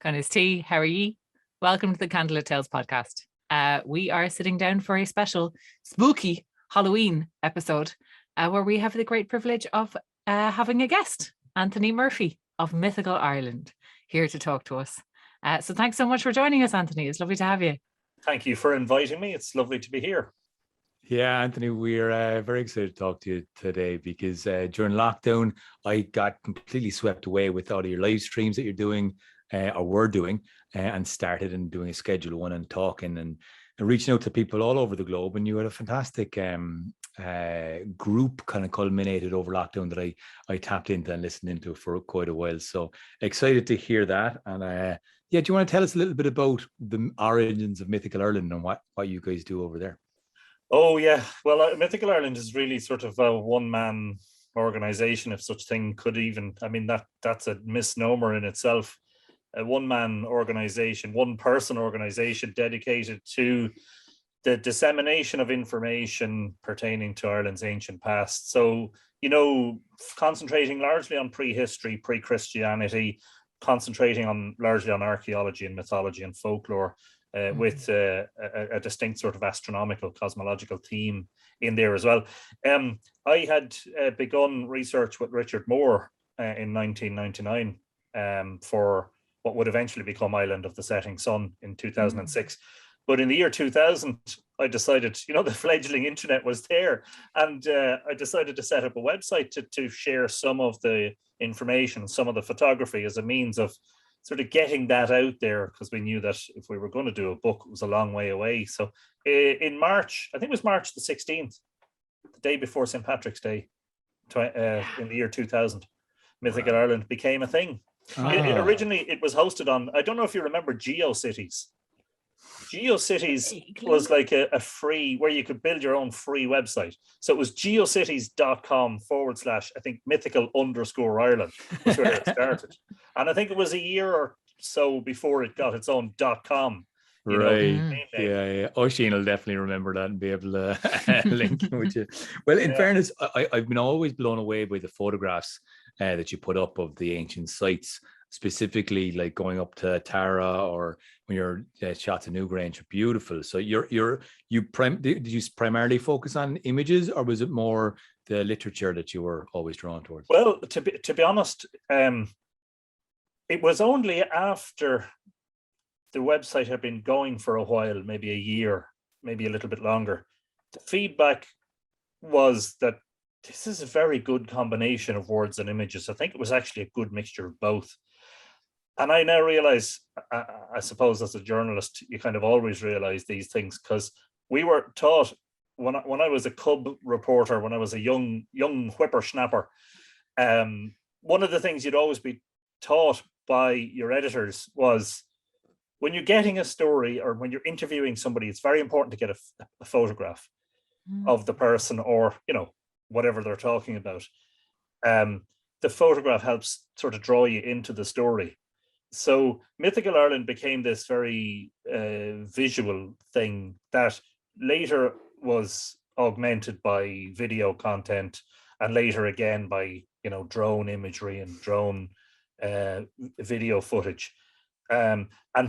Connor's tea, how are ye? Welcome to the Candlelit Tales Podcast. We are sitting down for a special spooky Halloween episode where we have the great privilege of having a guest, Anthony Murphy of Mythical Ireland, here to talk to us. So thanks so much for joining us, Anthony. It's lovely to have you. Thank you for inviting me. It's lovely to be here. Yeah, Anthony, we're very excited to talk to you today because during lockdown, I got completely swept away with all of your live streams that you're doing or were doing and started and doing a schedule one and talking and reaching out to people all over the globe. And you had a fantastic group kind of culminated over lockdown that I tapped into and listened into for quite a while. So excited to hear that. And do you want to tell us a little bit about the origins of Mythical Ireland and what you guys do over there? Oh, yeah. Well, Mythical Ireland is really sort of a one-man organization, if such thing could even, I mean, that's a misnomer in itself. A one-man organization, one-person organization dedicated to the dissemination of information pertaining to Ireland's ancient past. So, concentrating largely on prehistory, pre-Christianity, concentrating largely on archaeology and mythology and folklore, with a distinct sort of astronomical, cosmological theme in there as well. I had begun research with Richard Moore in 1999 for what would eventually become Island of the Setting Sun in 2006. But in the year 2000, I decided, the fledgling internet was there. And I decided to set up a website to share some of the information, some of the photography as a means of sort of getting that out there, because we knew that if we were going to do a book, it was a long way away. So in March, I think it was March the 16th, the day before St. Patrick's Day, in the year 2000, Mythical Ireland became a thing. Originally, it was hosted on, I don't know if you remember GeoCities. GeoCities was like a free, where you could build your own free website. So it was geocities.com / I think mythical_Ireland was where it started. And I think it was a year or so before it got its own .com. Yeah. Oiche will definitely remember that and be able to link with you. Well, in fairness, I've been always blown away by the photographs that you put up of the ancient sites, specifically like going up to Tara or when you're shots of Newgrange are beautiful. So did you primarily focus on images, or was it more the literature that you were always drawn towards? Well, to be honest, it was only after the website had been going for a while, maybe a year, maybe a little bit longer. The feedback was that this is a very good combination of words and images. I think it was actually a good mixture of both. And I now realize, I suppose as a journalist, you kind of always realize these things, because we were taught when I was a cub reporter, when I was a young whippersnapper, one of the things you'd always be taught by your editors was, when you're getting a story or when you're interviewing somebody, it's very important to get a photograph of the person or, whatever they're talking about. The photograph helps sort of draw you into the story. So Mythical Ireland became this very visual thing that later was augmented by video content, and later again by, drone imagery and drone video footage. And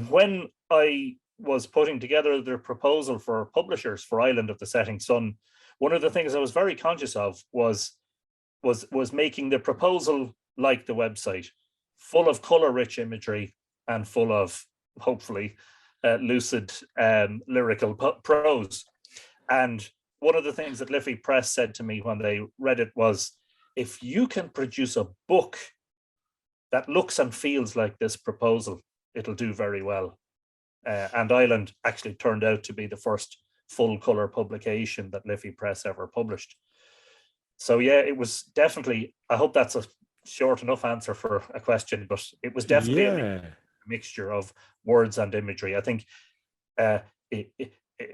when I was putting together the proposal for publishers for Island of the Setting Sun, one of the things I was very conscious of was making the proposal like the website, full of color-rich imagery and full of, hopefully, lucid lyrical prose. And one of the things that Liffey Press said to me when they read it was, if you can produce a book that looks and feels like this proposal, it'll do very well. And Island actually turned out to be the first full-color publication that Liffey Press ever published. So yeah, it was definitely, I hope that's a short enough answer for a question, but it was definitely a mixture of words and imagery. I think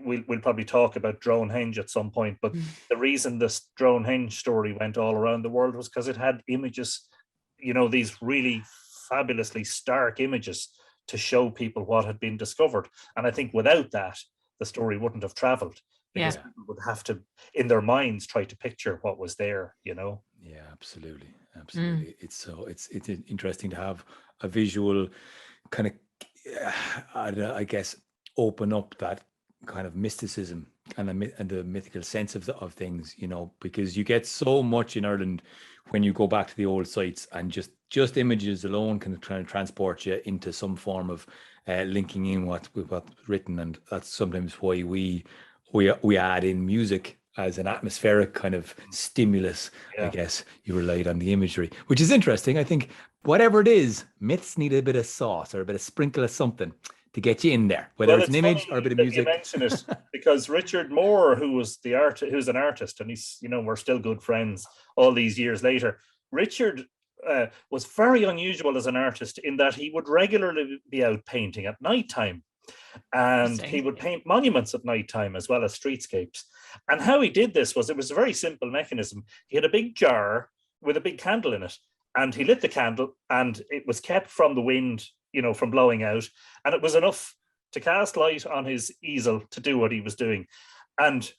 we'll probably talk about Dronehenge at some point, but the reason this Dronehenge story went all around the world was because it had images, these really fabulously stark images to show people what had been discovered. And I think without that, the story wouldn't have traveled, because people would have to, in their minds, try to picture what was there, Yeah, absolutely. It's interesting to have a visual kind of I guess, open up that kind of mysticism and the mythical sense of things, you know, because you get so much in Ireland when you go back to the old sites, and just images alone can try and transport you into some form of linking in what's written. And that's sometimes why we add in music as an atmospheric kind of stimulus. I guess you relied on the imagery, which is interesting. I think whatever it is, myths need a bit of sauce or a bit of sprinkle of something to get you in there, whether it's an image or a bit of music. You mention it because Richard Moore, who's an artist, and he's, you know, we're still good friends all these years later. Richard was very unusual as an artist in that he would regularly be out painting at nighttime, and he would paint monuments at nighttime as well as streetscapes. And how he did this was, it was a very simple mechanism. He had a big jar with a big candle in it, and he lit the candle, and it was kept from the wind, you know, from blowing out, and it was enough to cast light on his easel to do what he was doing. And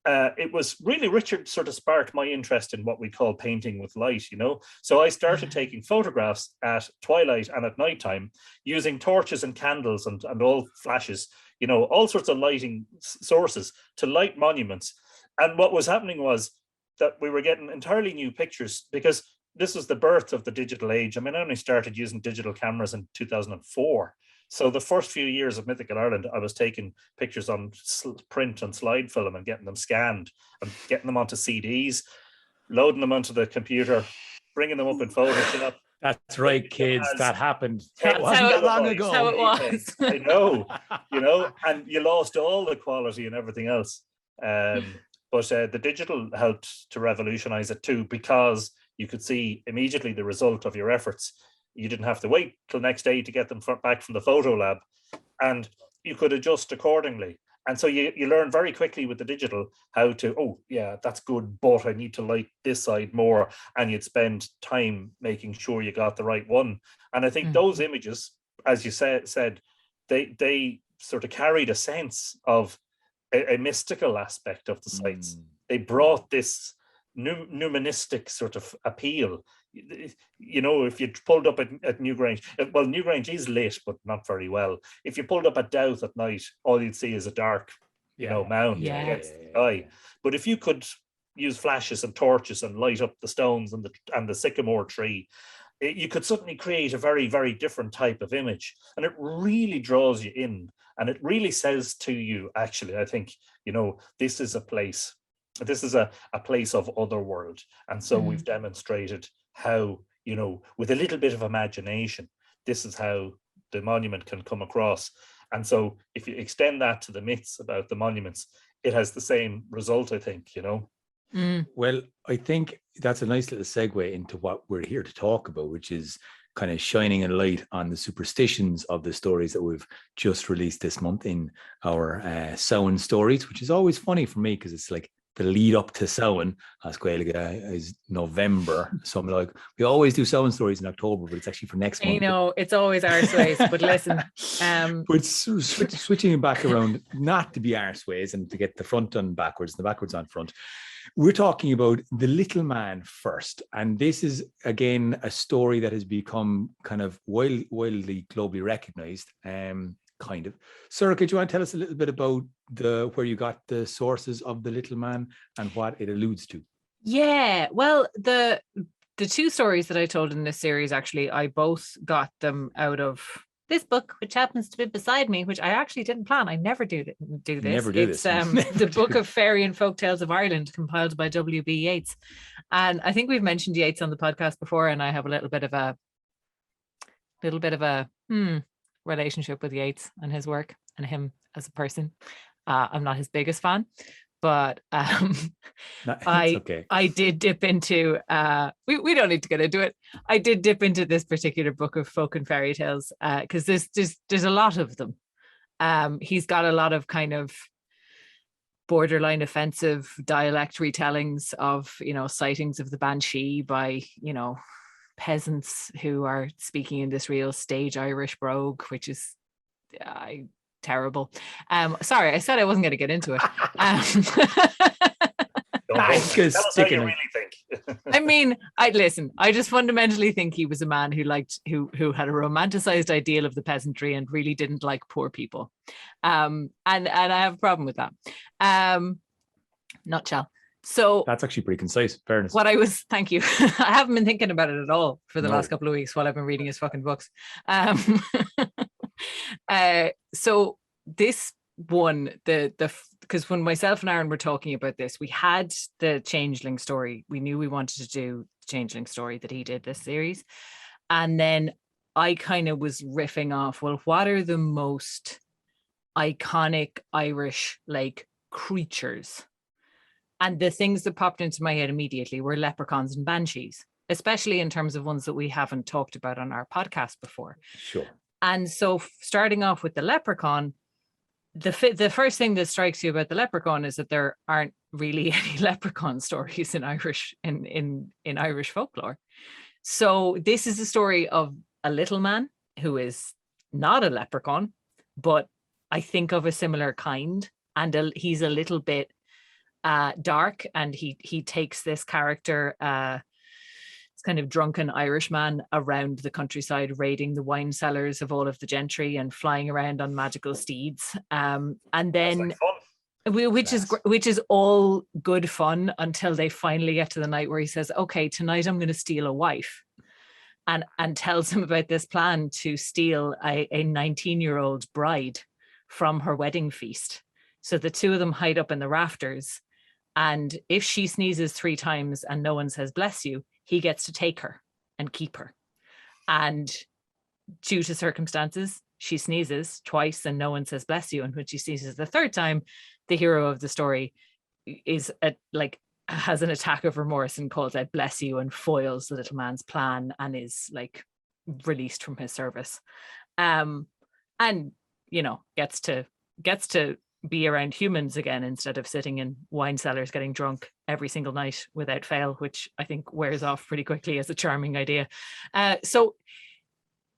it was really, Richard sort of sparked my interest in what we call painting with light, you know. So I started taking photographs at twilight and at nighttime using torches and candles and all flashes, you know, all sorts of lighting sources to light monuments. And what was happening was that we were getting entirely new pictures, because this was the birth of the digital age. I mean, I only started using digital cameras in 2004. So the first few years of Mythical Ireland, I was taking pictures on print and slide film and getting them scanned and getting them onto CDs, loading them onto the computer, bringing them up in Photoshop. That's right, kids. That happened. That wasn't that long ago. That's how it was. I know, you know, and you lost all the quality and everything else. But the digital helped to revolutionize it too, because you could see immediately the result of your efforts. You didn't have to wait till next day to get them back from the photo lab, and you could adjust accordingly. And so you learn very quickly with the digital how to, oh yeah, that's good, but I need to light this side more. And you'd spend time making sure you got the right one. And I think those images, as you said, they sort of carried a sense of a mystical aspect of the sites. They brought this numismatic sort of appeal. You know, if you pulled up at Newgrange, well, Newgrange is lit, but not very well. If you pulled up at Douth at night, all you'd see is a dark, mound against the sky. But if you could use flashes and torches and light up the stones and the sycamore tree, you could suddenly create a very, very different type of image. And it really draws you in. And it really says to you, actually, I think, you know, this is a place of otherworld. And so we've demonstrated how, you know, with a little bit of imagination, this is how the monument can come across. And so if you extend that to the myths about the monuments, it has the same result, I think, you know. Well, I think that's a nice little segue into what we're here to talk about, which is kind of shining a light on the superstitions of the stories that we've just released this month in our Samhain stories, which is always funny for me because it's like the lead up to Samhain, as Gaeilge is November. So I'm like, we always do Samhain stories in October, but it's actually for next month. You know, it's always arseways, but listen. But switching it back around, not to be arseways and to get the front on backwards and the backwards on front. We're talking about the little man first. And this is, again, a story that has become kind of wildly globally recognized. Kind of. Sarah, could you want to tell us a little bit about where you got the sources of the little man and what it alludes to? Yeah, well, the two stories that I told in this series, actually, I both got them out of this book, which happens to be beside me, which I actually didn't plan. I never do this. It's the Book of Fairy and Folk Tales of Ireland, compiled by W.B. Yeats. And I think we've mentioned Yeats on the podcast before, and I have a little bit of a relationship with Yeats and his work and him as a person. I'm not his biggest fan, but I did dip into we don't need to get into it. I did dip into this particular book of folk and fairy tales because there's a lot of them. He's got a lot of kind of borderline offensive dialect retellings of, you know, sightings of the Banshee by, you know, peasants who are speaking in this real stage Irish brogue, which is terrible. Sorry, I said I wasn't going to get into it. Tell us how you really think. I mean, I just fundamentally think he was a man who had a romanticized ideal of the peasantry and really didn't like poor people. And I have a problem with that. Nutshell. So that's actually pretty concise. Fairness. Thank you. I haven't been thinking about it at all for the last couple of weeks while I've been reading his fucking books. So this one, because when myself and Aaron were talking about this, we had the Changeling story. We knew we wanted to do the Changeling story that he did this series. And then I kind of was riffing off, well, what are the most iconic Irish like creatures? And the things that popped into my head immediately were leprechauns and banshees, especially in terms of ones that we haven't talked about on our podcast before. Sure. And so starting off with the leprechaun, the first thing that strikes you about the leprechaun is that there aren't really any leprechaun stories in Irish folklore. So this is the story of a little man who is not a leprechaun, but I think of a similar kind, and he's a little bit dark, and he takes this character, this kind of drunken Irishman, around the countryside, raiding the wine cellars of all of the gentry and flying around on magical steeds. And then, which is all good fun until they finally get to the night where he says, "Okay, tonight I'm going to steal a wife," and tells him about this plan to steal a 19-year-old bride from her wedding feast. So the two of them hide up in the rafters. And if she sneezes 3 times and no one says bless you, he gets to take her and keep her. And due to circumstances, she sneezes twice and no one says bless you. And when she sneezes the 3rd time, the hero of the story has an attack of remorse and calls out bless you and foils the little man's plan and is like released from his service. And gets to be around humans again instead of sitting in wine cellars getting drunk every single night without fail, which I think wears off pretty quickly as a charming idea. So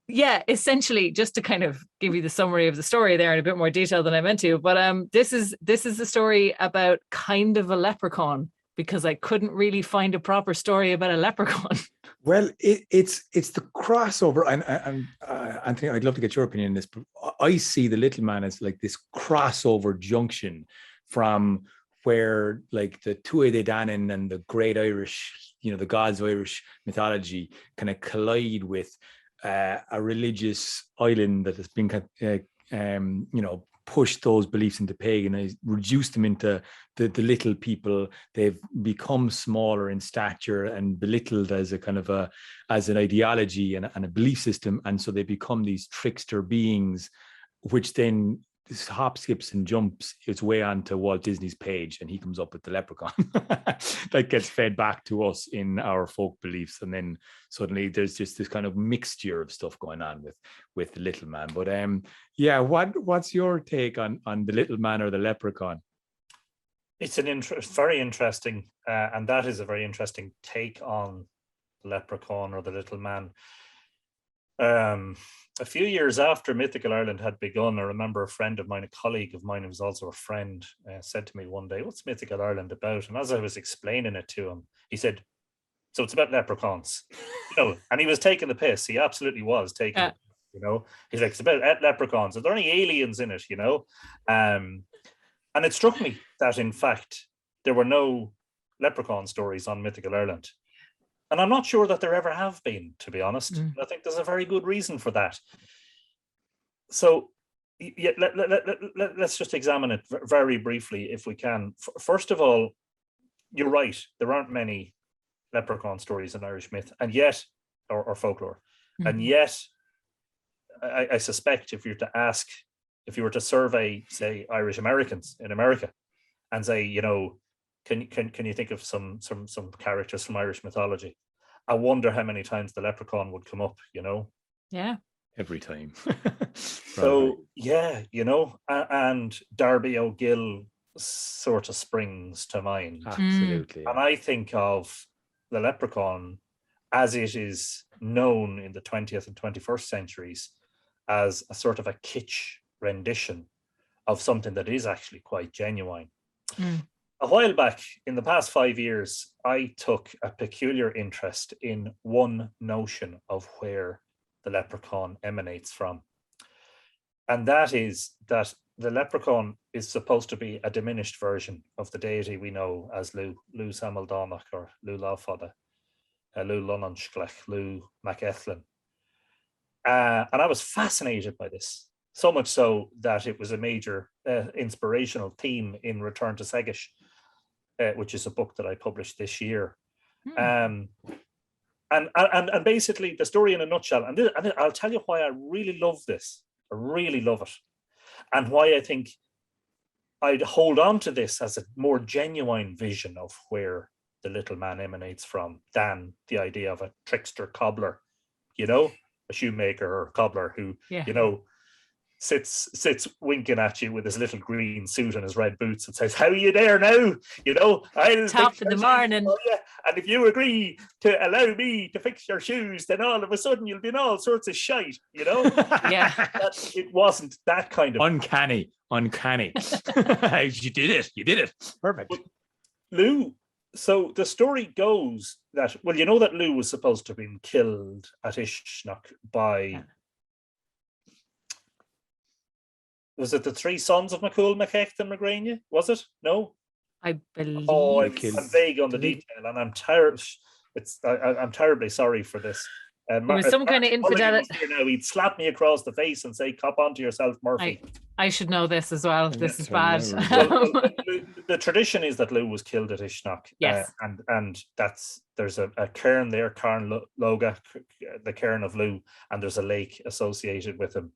yeah, essentially, just to kind of give you the summary of the story there in a bit more detail than I meant to, but this is the story about kind of a leprechaun, because I couldn't really find a proper story about a leprechaun. Well, it's the crossover, and Anthony, I'd love to get your opinion on this. But I see the little man as like this crossover junction from where like the Tuatha De Danann and the great Irish, the gods of Irish mythology kind of collide with a religious island that has been pushed those beliefs into pagan, reduced them into the little people. They've become smaller in stature and belittled as a kind of as an ideology and a belief system. And so they become these trickster beings, which then hop, skips and jumps its way onto Walt Disney's page, and he comes up with the leprechaun that gets fed back to us in our folk beliefs. And then suddenly there's just this kind of mixture of stuff going on with the little man. But what's your take on the little man or the leprechaun? It's very interesting, and that is a very interesting take on the leprechaun or the little man. A few years after Mythical Ireland had begun, I remember a friend of mine, a colleague of mine who was also a friend, said to me one day, "What's Mythical Ireland about?" And as I was explaining it to him, he said, "So it's about leprechauns." And he was taking the piss. He absolutely was taking the piss, He's like, "It's about leprechauns. Are there any aliens in it?" And it struck me that, in fact, there were no leprechaun stories on Mythical Ireland. And I'm not sure that there ever have been, to be honest. I think there's a very good reason for that. So let's just examine it very briefly, if we can. First of all, you're right. There aren't many leprechaun stories in Irish myth, and yet, or folklore. And yet, I suspect if you were to survey, say, Irish Americans in America and say, can you think of some characters from Irish mythology? I wonder how many times the leprechaun would come up, Yeah. Every time. So, and Darby O'Gill sort of springs to mind. Absolutely. And I think of the leprechaun as it is known in the 20th and 21st centuries as a sort of a kitsch rendition of something that is actually quite genuine. A while back, in the past 5 years, I took a peculiar interest in one notion of where the leprechaun emanates from. And that is that the leprechaun is supposed to be a diminished version of the deity we know as Lugh Samaldonach, or Lugh Láfada, Lugh Lunanshglech, Lugh Macethlin. And I was fascinated by this, so much so that it was a major inspirational theme in Return to Segish, which is a book that I published this year. And basically the story in a nutshell, and I'll tell you why I really love this. I really love it. And why I think I'd hold on to this as a more genuine vision of where the little man emanates from than the idea of a trickster cobbler, a shoemaker or cobbler who, sits winking at you with his little green suit and his red boots and says, "How are you there now? I'll top of the morning. And if you agree to allow me to fix your shoes, then all of a sudden you'll be in all sorts of shite." Yeah. It wasn't that kind of uncanny. You did it. Perfect. But Lugh. So the story goes that, that Lugh was supposed to have been killed at Uisneach by, was it the three sons of McCool, MacHecht and McGrania? Was it? No? I believe. Oh, I'm vague on the detail, and I'm tired. I'm terribly sorry for this. There was some kind of infidelity. Now he'd slap me across the face and say, "Cop onto yourself, Murphy." I should know this as well. This is bad. The tradition is that Lugh was killed at Uisneach. Yes. And there's a cairn there, Cairn Loga, the cairn of Lugh, and there's a lake associated with him.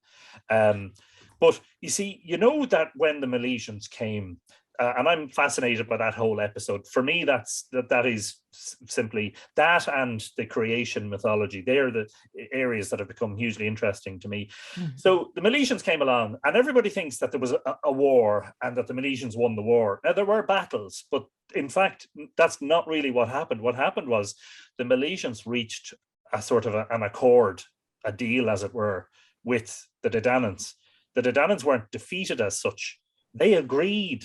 But you see, that when the Milesians came, and I'm fascinated by that whole episode. For me, that is simply that and the creation mythology. They're the areas that have become hugely interesting to me. Mm-hmm. So the Milesians came along, and everybody thinks that there was a war and that the Milesians won the war. Now, there were battles, but in fact, that's not really what happened. What happened was the Milesians reached a sort of an accord, a deal, as it were, with the Dedanans. The Dedanans weren't defeated as such. They agreed.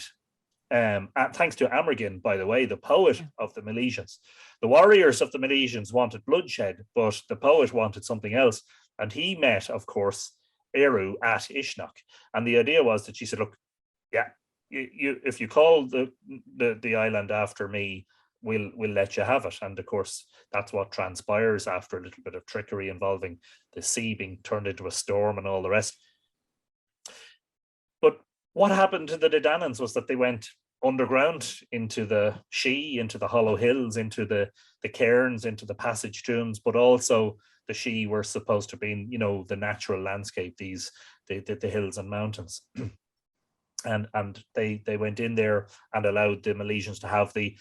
Thanks to Amergin, by the way, the poet of the Milesians. The warriors of the Milesians wanted bloodshed, but the poet wanted something else. And he met, of course, Eru at Uisneach. And the idea was that she said, "Look, if you call the island after me, we'll let you have it." And of course, that's what transpires after a little bit of trickery involving the sea being turned into a storm and all the rest. But what happened to the Dedanans was that they went underground into the Shee, into the hollow hills, into the cairns, into the passage tombs, but also the Shee were supposed to be, the natural landscape, the hills and mountains. and they went in there and allowed the Milesians to have the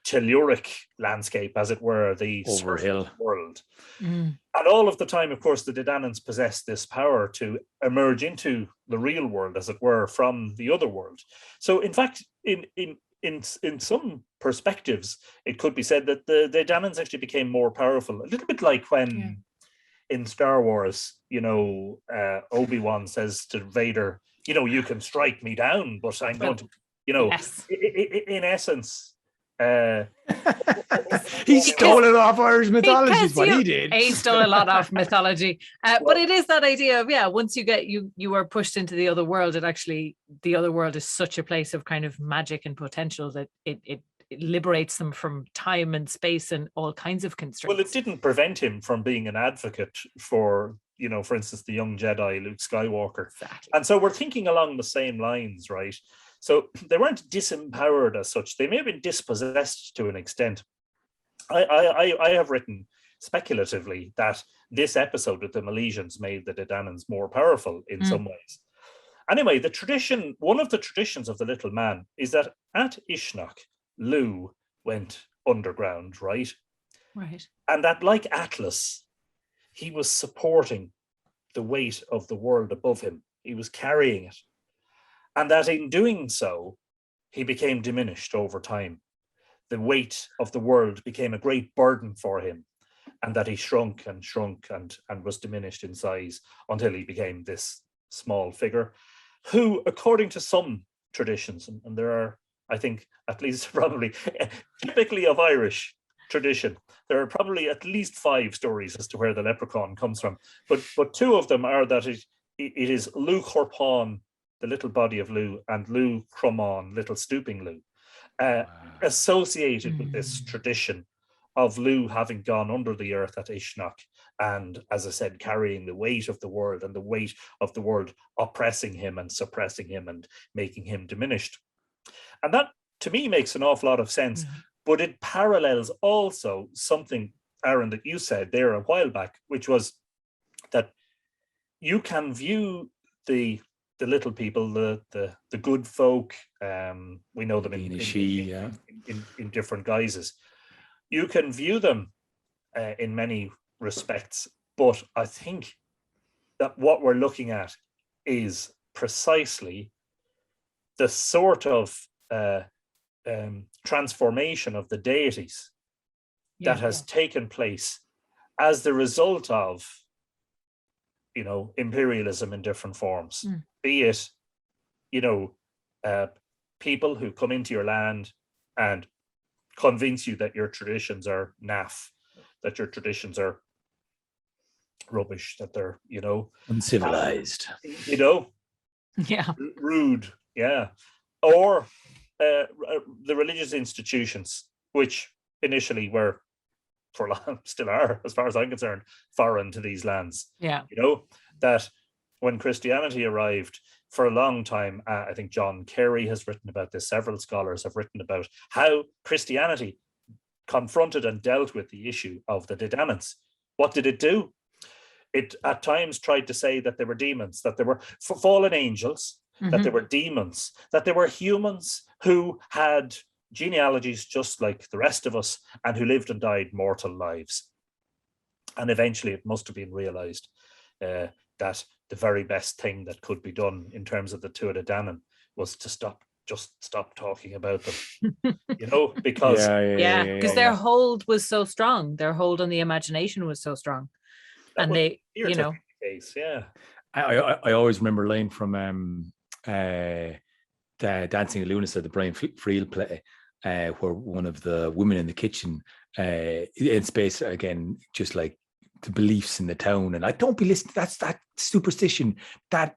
telluric landscape, as it were, the overhill world. And all of the time, of course, the Dedanans possessed this power to emerge into the real world, as it were, from the other world. So in fact, in some perspectives, it could be said that the Dedanans actually became more powerful, a little bit like when in Star Wars, Obi-Wan says to Vader, "You can strike me down, but I'm going to," in essence, he stole it off Irish mythology, is what he did. He stole a lot off mythology. But it is that idea of, once you get, you are pushed into the other world, the other world is such a place of kind of magic and potential that it liberates them from time and space and all kinds of constraints. Well, it didn't prevent him from being an advocate for, for instance, the young Jedi, Luke Skywalker. Exactly. And so we're thinking along the same lines, right? So they weren't disempowered as such. They may have been dispossessed to an extent. I have written speculatively that this episode with the Milesians made the Dedanans more powerful in some ways. Anyway, one of the traditions of the little man is that at Uisneach, Lugh went underground, right? Right. And that, like Atlas, he was supporting the weight of the world above him. He was carrying it. And that in doing so, he became diminished over time. The weight of the world became a great burden for him, and that he shrunk and was diminished in size until he became this small figure who, according to some traditions, and there are I think at least probably typically of Irish tradition, there are probably at least 5 stories as to where the leprechaun comes from. But 2 of them are that it is Lou Chorpán, the little body of Lou, and Lou Crumán, little stooping Lou, associated with this tradition of Lou having gone under the earth at Uisneach, and, as I said, carrying the weight of the world, and the weight of the world oppressing him and suppressing him and making him diminished. And that, to me, makes an awful lot of sense. But it parallels also something, Aaron, that you said there a while back, which was that you can view the little people, the good folk, we know them in different guises. You can view them in many respects, but I think that what we're looking at is precisely the sort of transformation of the deities that has taken place as the result of, imperialism in different forms, be it, people who come into your land and convince you that your traditions are naff, that your traditions are rubbish, that they're, uncivilized, rude, or the religious institutions, which initially were, for long, still are, as far as I'm concerned, foreign to these lands. That when Christianity arrived, for a long time, I think John Kerry has written about this, several scholars have written about how Christianity confronted and dealt with the issue of the Dedannans. What did it do? It at times tried to say that they were demons, that they were fallen angels, that they were demons, that they were humans who had genealogies just like the rest of us and who lived and died mortal lives. And eventually it must have been realized that the very best thing that could be done in terms of the Tuatha Dé Danann was to stop talking about them, because because their hold was so strong, their hold on the imagination was so strong, and they, the case. I always remember a line from the Dancing of Lunacy, the Brian Friel play, where one of the women in the kitchen, in space again, just like the beliefs in the town, and I don't be listening. That's that superstition, that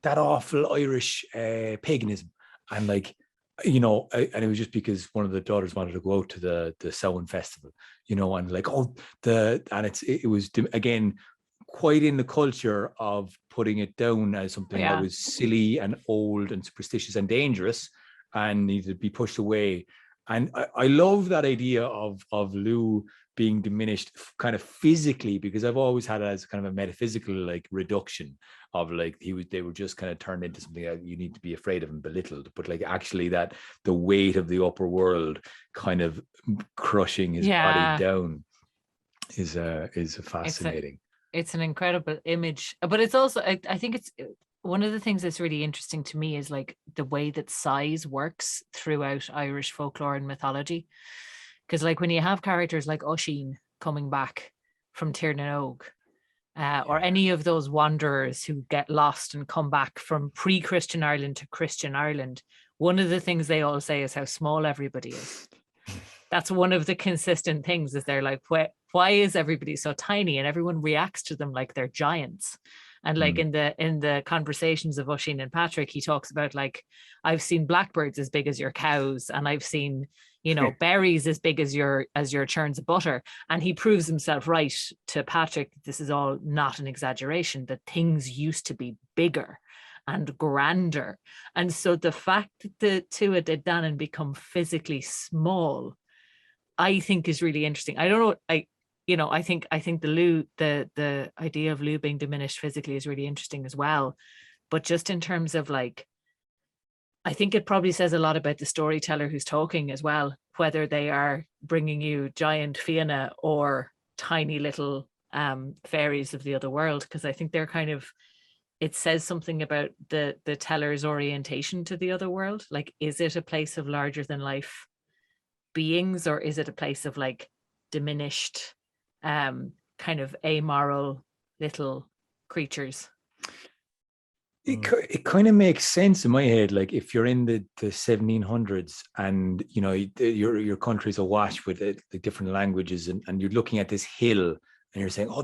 awful Irish paganism, and like, and it was just because one of the daughters wanted to go out to the Samhain festival, and like, it was again quite in the culture of putting it down as something that was silly and old and superstitious and dangerous and needed to be pushed away. And I love that idea of Lou being diminished kind of physically, because I've always had it as kind of a metaphysical like reduction of like they were just kind of turned into something that you need to be afraid of and belittled, but like actually that the weight of the upper world kind of crushing his body down is fascinating. It's an incredible image, but it's also, I think it's one of the things that's really interesting to me is like the way that size works throughout Irish folklore and mythology. Because like when you have characters like Oiche coming back from Tirnanog, or any of those wanderers who get lost and come back from pre-Christian Ireland to Christian Ireland, one of the things they all say is how small everybody is. That's one of the consistent things, is they're like, why is everybody so tiny? And everyone reacts to them like they're giants. And like in the conversations of Oisin and Patrick, he talks about like, I've seen blackbirds as big as your cows, and I've seen, berries as big as your churns of butter. And he proves himself right to Patrick that this is all not an exaggeration, that things used to be bigger and grander. And so the fact that the Tuatha Dé Danann become physically small, I think is really interesting. I don't know. I think the idea of Lou being diminished physically is really interesting as well. But just in terms of like, I think it probably says a lot about the storyteller who's talking as well, whether they are bringing you giant Fianna or tiny little fairies of the other world. Because I think they're kind of, it says something about the teller's orientation to the other world. Like, is it a place of larger than life beings, or is it a place of like diminished kind of amoral little creatures? It kind of makes sense in my head. Like if you're in the 1700s and your country's awash with the different languages, and you're looking at this hill and you're saying, oh,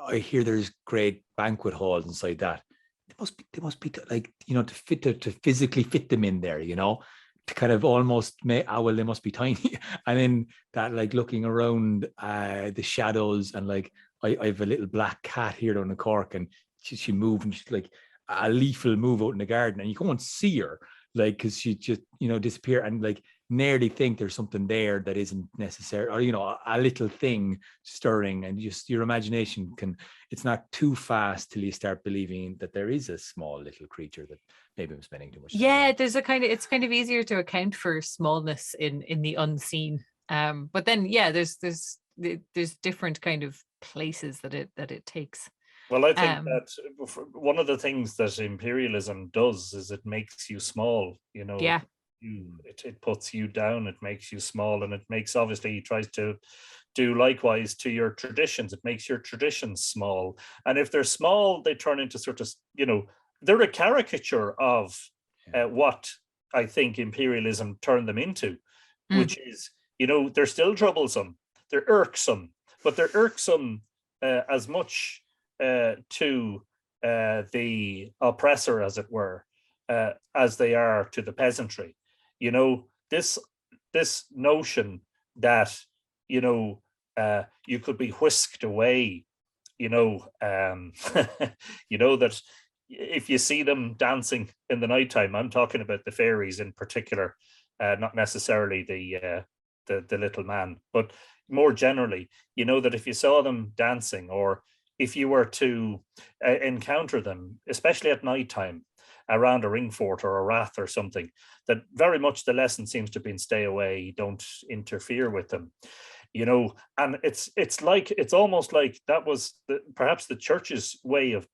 I hear there's great banquet halls inside that. They must be like, to physically fit them in there, to kind of almost make, well, they must be tiny. And then that, like, looking around the shadows, and like I have a little black cat here on the cork, and she move, and she's like, a leaf will move out in the garden and you can't see her, like, because she just disappear, and like nearly think there's something there that isn't necessary, or a little thing stirring, and just your imagination it's not too fast till you start believing that there is a small little creature that maybe I'm spending too much time on. There's it's kind of easier to account for smallness in the unseen, but then there's different kind of places that it takes. Well, I think that one of the things that imperialism does is it makes you small, it puts you down, it makes you small, and it makes, obviously, he tries to do likewise to your traditions. It makes your traditions small. And if they're small, they turn into sort of, they're a caricature of what I think imperialism turned them into, which is, they're still troublesome, they're irksome, but they're irksome as much to the oppressor, as it were, as they are to the peasantry. This notion that you could be whisked away, that if you see them dancing in the nighttime, I'm talking about the fairies in particular, not necessarily the little man, but more generally, that if you saw them dancing, or if you were to encounter them, especially at nighttime, around a ring fort or a rath or something, that very much the lesson seems to have been stay away, don't interfere with them, and it's almost like that was perhaps the church's way of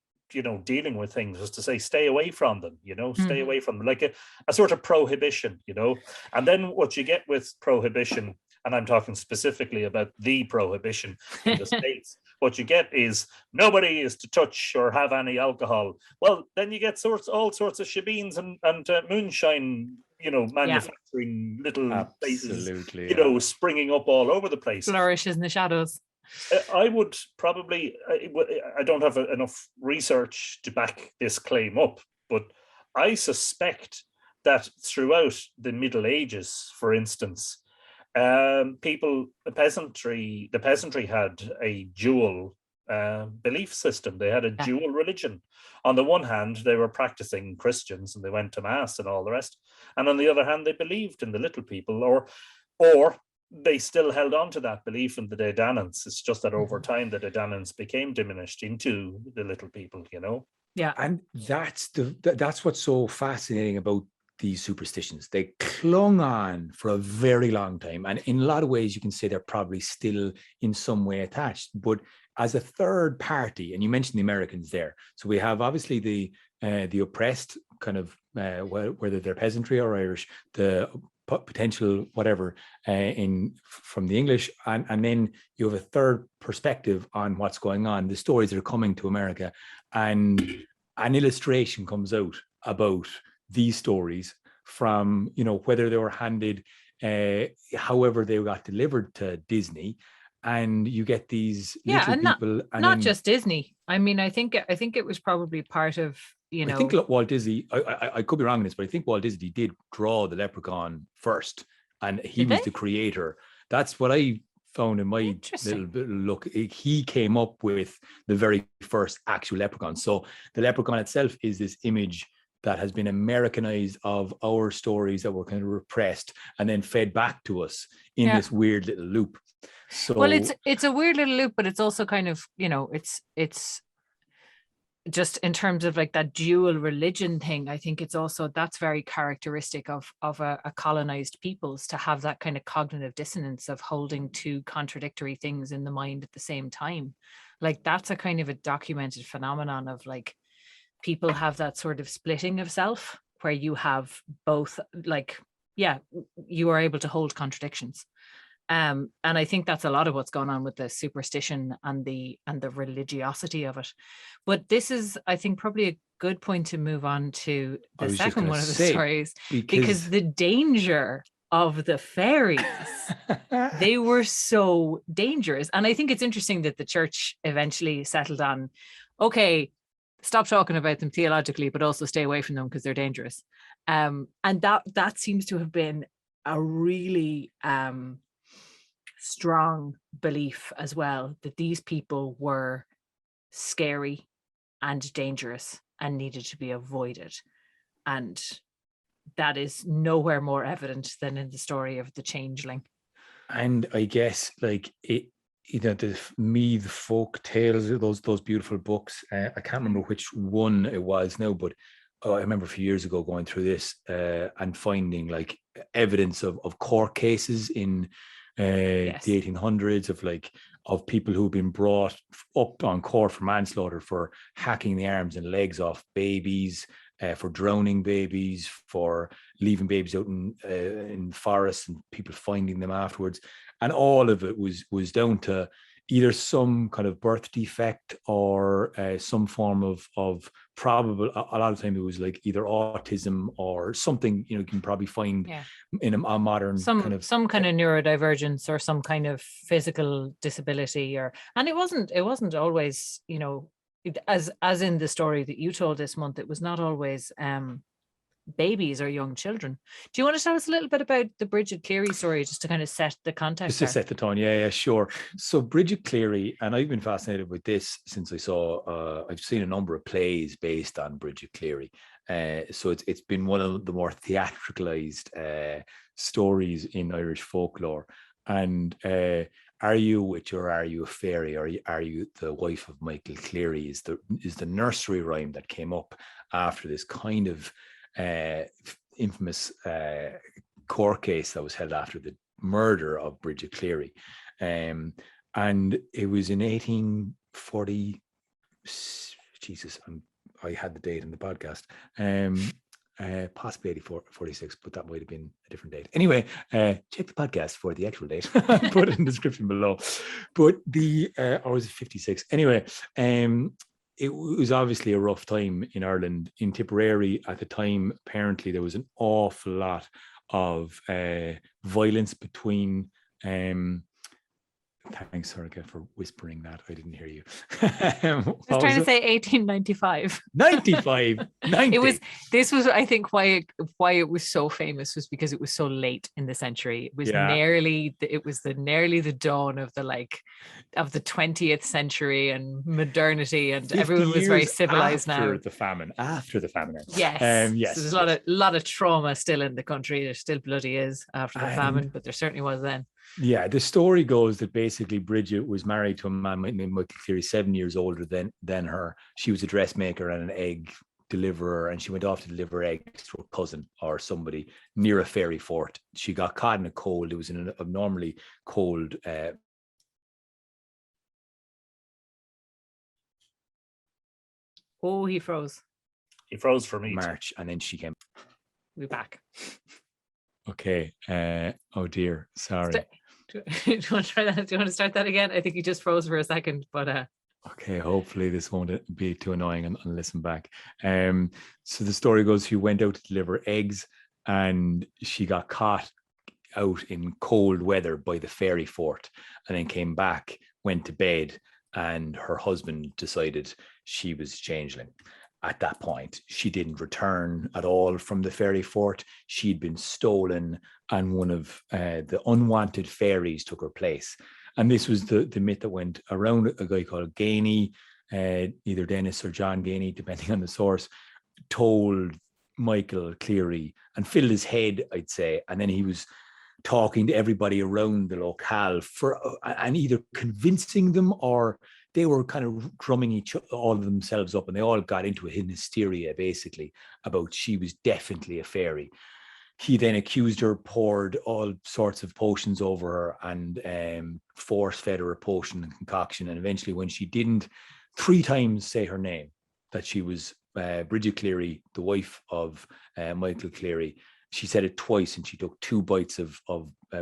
dealing with things, was to say stay away from them, stay away from them, like a sort of prohibition, and then what you get with prohibition, and I'm talking specifically about the prohibition in the States, what you get is nobody is to touch or have any alcohol. Well, then you get all sorts of shebeens and moonshine, manufacturing little places, springing up all over the place. Flourishes in the shadows. I would probably, I don't have enough research to back this claim up, but I suspect that throughout the Middle Ages, for instance, the peasantry had a dual belief system. They had a dual religion. On the one hand, they were practicing Christians and they went to mass and all the rest, and on the other hand, they believed in the little people, or they still held on to that belief in the Deities. It's just that over time the Deities became diminished into the little people, Yeah, and that's what's so fascinating about these superstitions. They clung on for a very long time, and in a lot of ways you can say they're probably still in some way attached, but as a third party. And you mentioned the Americans there, so we have obviously the oppressed, kind of whether they're peasantry or Irish, the potential whatever from the English, and then you have a third perspective on what's going on, the stories that are coming to America, and an illustration comes out about these stories from, whether they were handed, however they got delivered to Disney, and you get these little people. Not just Disney. I mean, I think it was probably part of, I think Walt Disney, I could be wrong on this, but I think Walt Disney did draw the leprechaun first, and he was the creator. That's what I found in my little look. He came up with the very first actual leprechaun. So the leprechaun itself is this image that has been Americanized of our stories that were kind of repressed and then fed back to us in this weird little loop. So, well, it's a weird little loop, but it's also kind of, it's just in terms of like that dual religion thing. I think it's also, that's very characteristic of a colonized peoples, to have that kind of cognitive dissonance of holding two contradictory things in the mind at the same time. Like, that's a kind of a documented phenomenon of, like, people have that sort of splitting of self where you have both, like, you are able to hold contradictions. And I think that's a lot of what's going on with the superstition and the religiosity of it. But this is, I think, probably good point to move on to I the was just second gonna one of the say, stories, because because the danger of the fairies, they were so dangerous. And I think it's interesting that the church eventually settled on, okay, stop talking about them theologically, but also stay away from them because they're dangerous. And that seems to have been a really strong belief as well, that these people were scary and dangerous and needed to be avoided. And that is nowhere more evident than in the story of the changeling. And I guess like it, the folk tales, those beautiful books. I can't remember which one it was now, but I remember a few years ago going through this and finding like evidence of court cases in the 1800s of people who've been brought up on court for manslaughter, for hacking the arms and legs off babies, for drowning babies, for leaving babies out in forests and people finding them afterwards. And all of it was down to either some kind of birth defect or some form of probable, a lot of time it was like either autism or something, you can probably find in a modern some kind of neurodivergence or some kind of physical disability, and it wasn't always, as in the story that you told this month, it was not always babies or young children. Do you want to tell us a little bit about the Bridget Cleary story, just to kind of set the context? Just to set the tone, yeah, sure. So Bridget Cleary, and I've been fascinated with this since I saw, I've seen a number of plays based on Bridget Cleary. So it's been one of the more theatricalized stories in Irish folklore. And Are You a Witch or Are You a Fairy? Or Are You the Wife of Michael Cleary is the nursery rhyme that came up after this kind of infamous court case that was held after the murder of Bridget Cleary. And it was in 1840. Jesus, I had the date in the podcast. Possibly 46, but that might have been a different date. Anyway, check the podcast for the actual date. Put it in the description below. But or was it 56? Anyway, it was obviously a rough time in Ireland. In Tipperary at the time, apparently there was an awful lot of violence between thanks, Sorika, for whispering that. I didn't hear you. I was trying to say 1895. 90. This was, I think, why it was so famous was because it was so late in the century. It was nearly the dawn of the 20th century and modernity, and everyone was very civilized now. After the famine. Yes. Yes. So there's a lot of trauma still in the country. There still bloody is after the famine, but there certainly was then. Yeah, the story goes that basically Bridget was married to a man named Michael Cleary, 7 years older than her. She was a dressmaker and an egg deliverer, and she went off to deliver eggs to a cousin or somebody near a fairy fort. She got caught in a cold. It was in an abnormally cold he froze. He froze for me. March, and then she came. We're back. Okay. Oh dear. Sorry. Do you want to try that? Do you want to start that again? I think you just froze for a second, but okay, hopefully this won't be too annoying and listen back. So the story goes, she went out to deliver eggs and she got caught out in cold weather by the fairy fort, and then came back, went to bed, and her husband decided she was changeling. At that point, she didn't return at all from the fairy fort. She'd been stolen, and one of the unwanted fairies took her place. And this was the myth that went around. A guy called Gainey, either Dennis or John Gainey, depending on the source, told Michael Cleary and filled his head, I'd say. And then he was talking to everybody around the locale and either convincing them, or they were kind of drumming all of themselves up, and they all got into it in hysteria, basically, about she was definitely a fairy. He then accused her, poured all sorts of potions over her, and force-fed her a potion and concoction. And eventually, when she didn't 3 times say her name, that she was Bridget Cleary, the wife of Michael Cleary, she said it twice, and she took 2 bites of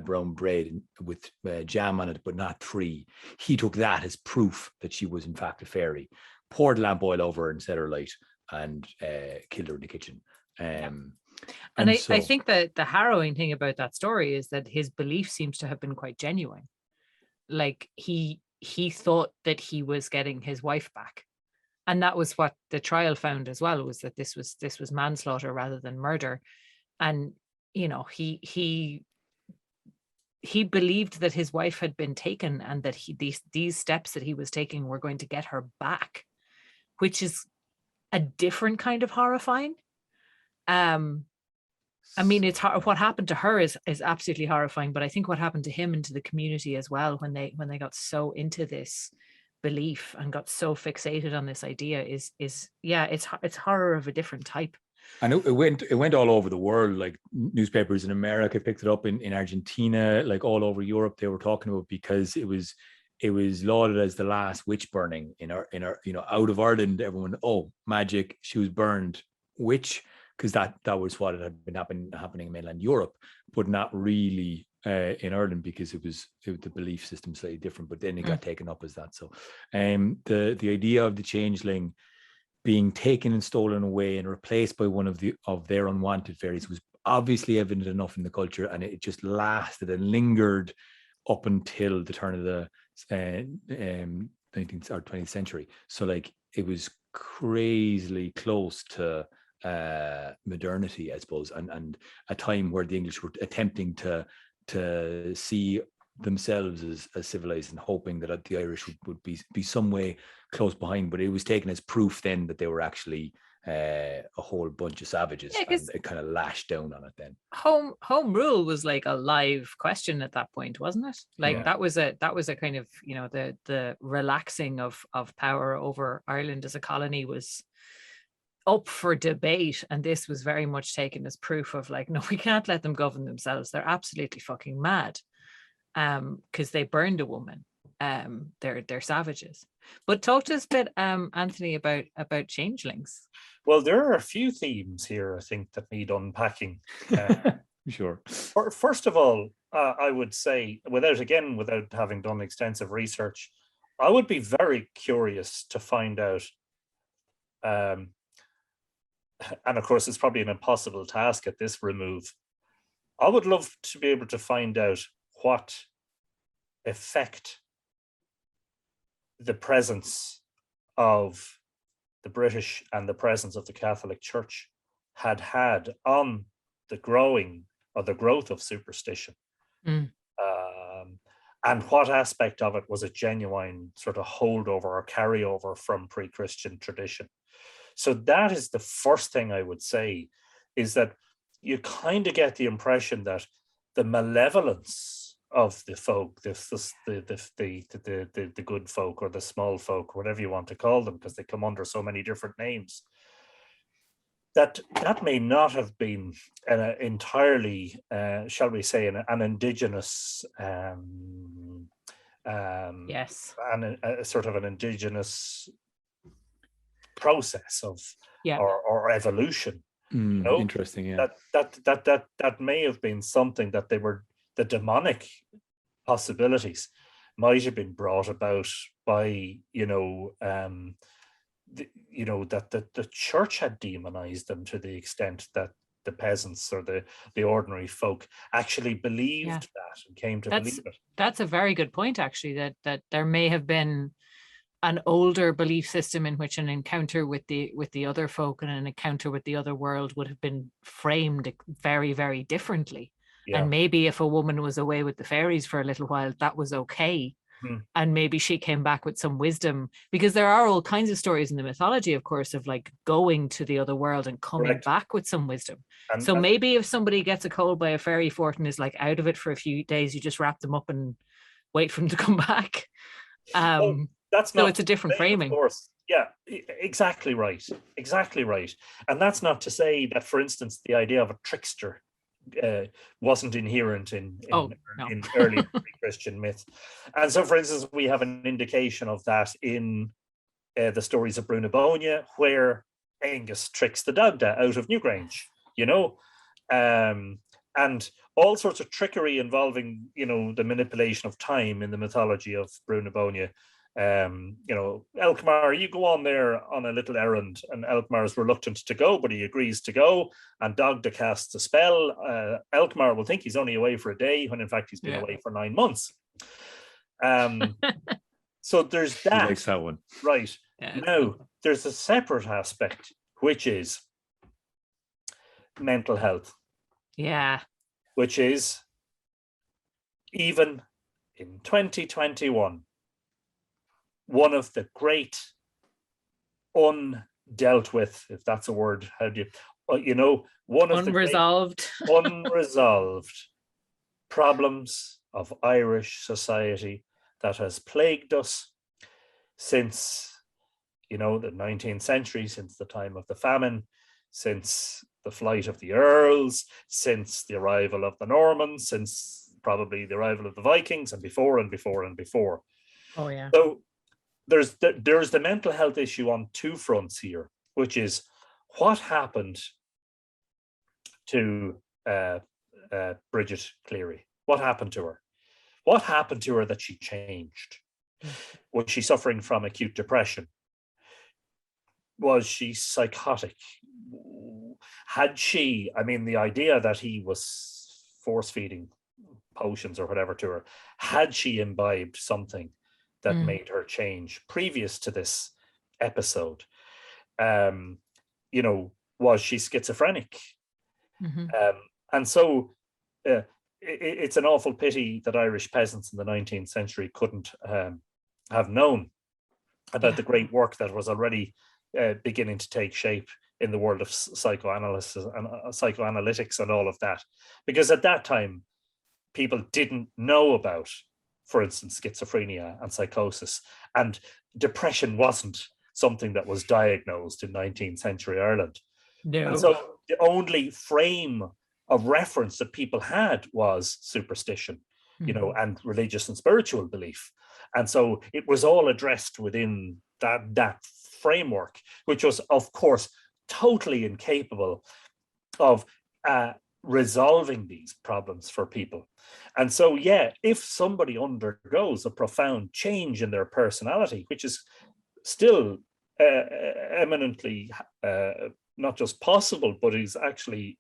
brown bread with jam on it, but not 3. He took that as proof that she was in fact a fairy. poured lamp oil over her and set her light and killed her in the kitchen. And I think that the harrowing thing about that story is that his belief seems to have been quite genuine. Like he thought that he was getting his wife back. And that was what the trial found as well, was that this was manslaughter rather than murder. And, you know, he believed that his wife had been taken and that these steps that he was taking were going to get her back, which is a different kind of horrifying. I mean, it's what happened to her is absolutely horrifying, but I think what happened to him and to the community as well when they got so into this belief and got so fixated on this idea is it's horror of a different type. And it went all over the world. Like newspapers in America picked it up, in Argentina, like all over Europe they were talking about, because it was lauded as the last witch burning in our out of Ireland. Everyone, oh, magic, she was burned, witch, because that was what had been happening in mainland Europe, but not really in Ireland, because the belief system slightly different. But then it got taken up as that. So the idea of the changeling being taken and stolen away and replaced by one of their unwanted fairies was obviously evident enough in the culture, and it just lasted and lingered up until the turn of the 19th or 20th century. So like it was crazily close to modernity, I suppose, and a time where the English were attempting to see themselves as civilized and hoping that the Irish would be some way close behind. But it was taken as proof then that they were actually a whole bunch of savages, and it kind of lashed down on it then. Home rule was like a live question at that point, wasn't it? Like that was a kind of, you know, the relaxing of power over Ireland as a colony was up for debate, and this was very much taken as proof of like, no, we can't let them govern themselves. They're absolutely fucking mad, because they burned a woman. They're savages. But talk to us a bit, Anthony, about changelings. Well, there are a few themes here, I think, that need unpacking. Sure. First of all, I would say, without having done extensive research, I would be very curious to find out, and of course it's probably an impossible task at this remove, I would love to be able to find out what effect the presence of the British and the presence of the Catholic Church had on the growth of superstition. And what aspect of it was a genuine sort of holdover or carryover from pre-Christian tradition. So that is the first thing I would say, is that you kind of get the impression that the malevolence of the folk, the good folk or the small folk, whatever you want to call them, because they come under so many different names, that may not have been entirely, shall we say, an indigenous, yes, and a sort of an indigenous process of or evolution. You know? Interesting, yeah. That may have been something that the demonic possibilities might have been brought about by, that the church had demonized them to the extent that the peasants or the ordinary folk actually believed that and came to believe it. That's a very good point, actually, that there may have been an older belief system in which an encounter with the other folk and an encounter with the other world would have been framed very, very differently. Yeah. And maybe if a woman was away with the fairies for a little while, that was okay. And maybe she came back with some wisdom, because there are all kinds of stories in the mythology, of course, of like going to the other world and coming back with some wisdom. So maybe if somebody gets a cold by a fairy fort and is like out of it for a few days, you just wrap them up and wait for them to come back. It's a different framing. Of course. Yeah, exactly right. Exactly right. And that's not to say that, for instance, the idea of a trickster wasn't inherent in early Christian myth. And so, for instance, we have an indication of that in the stories of Brunabonia, where Angus tricks the Dagda out of Newgrange, and all sorts of trickery involving, the manipulation of time in the mythology of Brunabonia Elkmar, you go on there on a little errand, and Elkmar is reluctant to go, but he agrees to go, and Dagda casts a spell. Elkmar will think he's only away for a day, when in fact he's been away for 9 months. So there's that. He likes that one. Right. Yeah. Now, there's a separate aspect, which is mental health. Yeah. Which is, even in 2021, one of the great undealt with, if that's a word, how do you, one of unresolved. the unresolved problems of Irish society that has plagued us since, the 19th century, since the time of the famine, since the flight of the Earls, since the arrival of the Normans, since probably the arrival of the Vikings, and before and before and before. Oh, yeah. So there's the mental health issue on two fronts here, which is what happened to Bridget Cleary. What happened to her? What happened to her that she changed? Was she suffering from acute depression? Was she psychotic? Had she, the idea that he was force-feeding potions or whatever to her, had she imbibed something that made her change previous to this episode? Was she schizophrenic? And so it's an awful pity that Irish peasants in the 19th century couldn't have known about the great work that was already beginning to take shape in the world of psychoanalysis and psychoanalytics and all of that. Because at that time, people didn't know about, for instance, schizophrenia and psychosis, and depression wasn't something that was diagnosed in 19th century Ireland. No. And so the only frame of reference that people had was superstition, and religious and spiritual belief. And so it was all addressed within that framework, which was, of course, totally incapable of resolving these problems for people. And so, if somebody undergoes a profound change in their personality, which is still eminently not just possible, but is actually,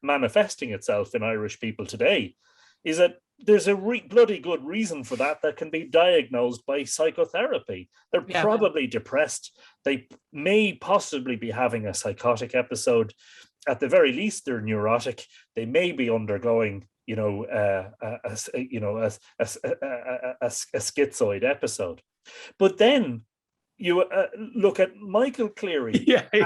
manifesting itself in Irish people today, is that there's a bloody good reason for that can be diagnosed by psychotherapy. They're probably depressed. They may possibly be having a psychotic episode. At the very least, they're neurotic. They may be undergoing, a schizoid episode. But then you look at Michael Cleary, what he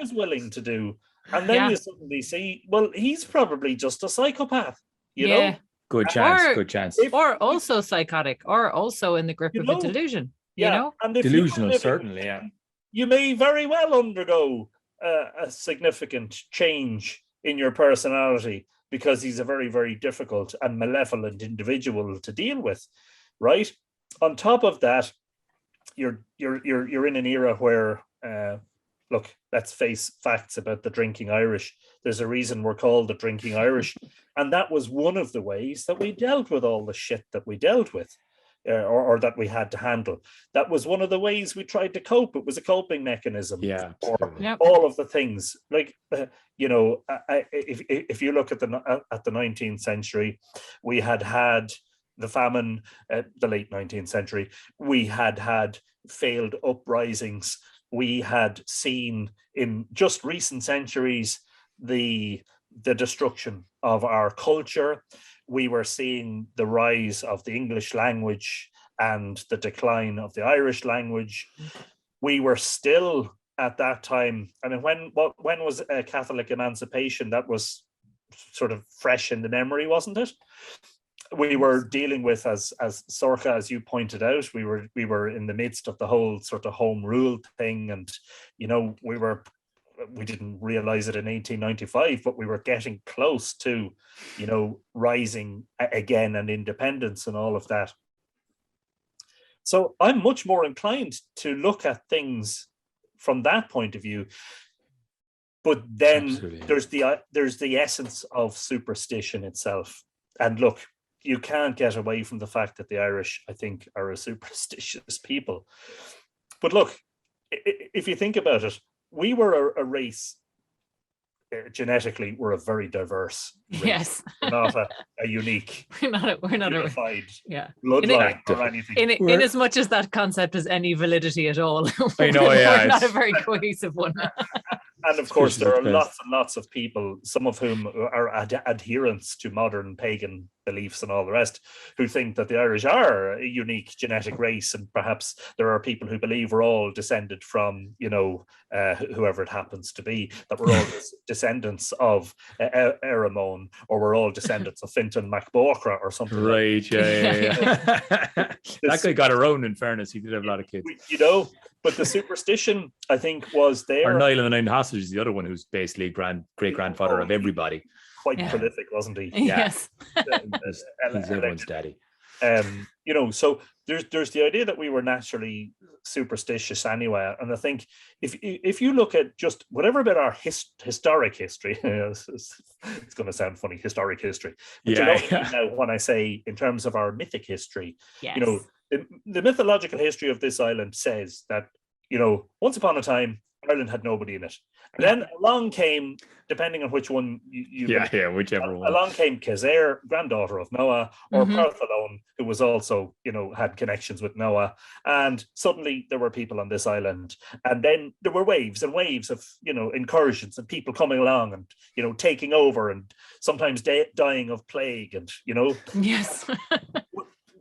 was willing to do, and then you suddenly see, well, he's probably just a psychopath, you know? Good chance. Or also psychotic, or also in the grip of a delusion, you know? And delusional, certainly, You may very well undergo a significant change in your personality because he's a very, very difficult and malevolent individual to deal with, right? On top of that, you're in an era where, look, let's face facts about the drinking Irish. There's a reason we're called the drinking Irish. And that was one of the ways that we dealt with all the shit that we dealt with, or that we had to handle. That was one of the ways we tried to cope. It was a coping mechanism for all of the things. Like, if you look at the 19th century, we had the famine at the late 19th century. We had failed uprisings. We had seen in just recent centuries the destruction of our culture. We were seeing the rise of the English language and the decline of the Irish language. We were still at that time, when was Catholic emancipation? That was sort of fresh in the memory, wasn't it? We were dealing with, as Sorcha, as you pointed out, we were in the midst of the whole sort of home rule thing, and we didn't realize it in 1895, but we were getting close to, rising again and independence and all of that. So I'm much more inclined to look at things from that point of view. But then there's the essence of superstition itself. And look, you can't get away from the fact that the Irish, I think, are a superstitious people. But look, if you think about it, we were a race. Genetically, we're a very diverse race. Yes. We're not a unique, we're not unified yeah. bloodline or anything. In as much as that concept has any validity at all, I know, we're not a very cohesive one. And of course, there are lots and lots of people, some of whom are adherents to modern pagan beliefs and all the rest, who think that the Irish are a unique genetic race. And perhaps there are people who believe we're all descended from, whoever it happens to be, that we're all descendants of Eramon, or we're all descendants of Fintan MacBocra or something. Right, like yeah. That guy got around, in fairness. He did have a lot of kids. But the superstition, I think, was there. Or Niall and the Nine Hostages, the other one, who's basically great-grandfather of everybody. Quite prolific, wasn't he? Yes. He's everyone's daddy. So there's the idea that we were naturally superstitious anyway. And I think if you look at just whatever about our historic history, it's going to sound funny, historic history. But now when I say in terms of our mythic history, yes. The mythological history of this island says that, once upon a time, Ireland had nobody in it. And then along came, depending on which one whichever one. Along came Kezer, granddaughter of Noah, or Partholone, who was also, had connections with Noah. And suddenly there were people on this island. And then there were waves and waves of, incursions and people coming along and, taking over and sometimes dying of plague and, Yes.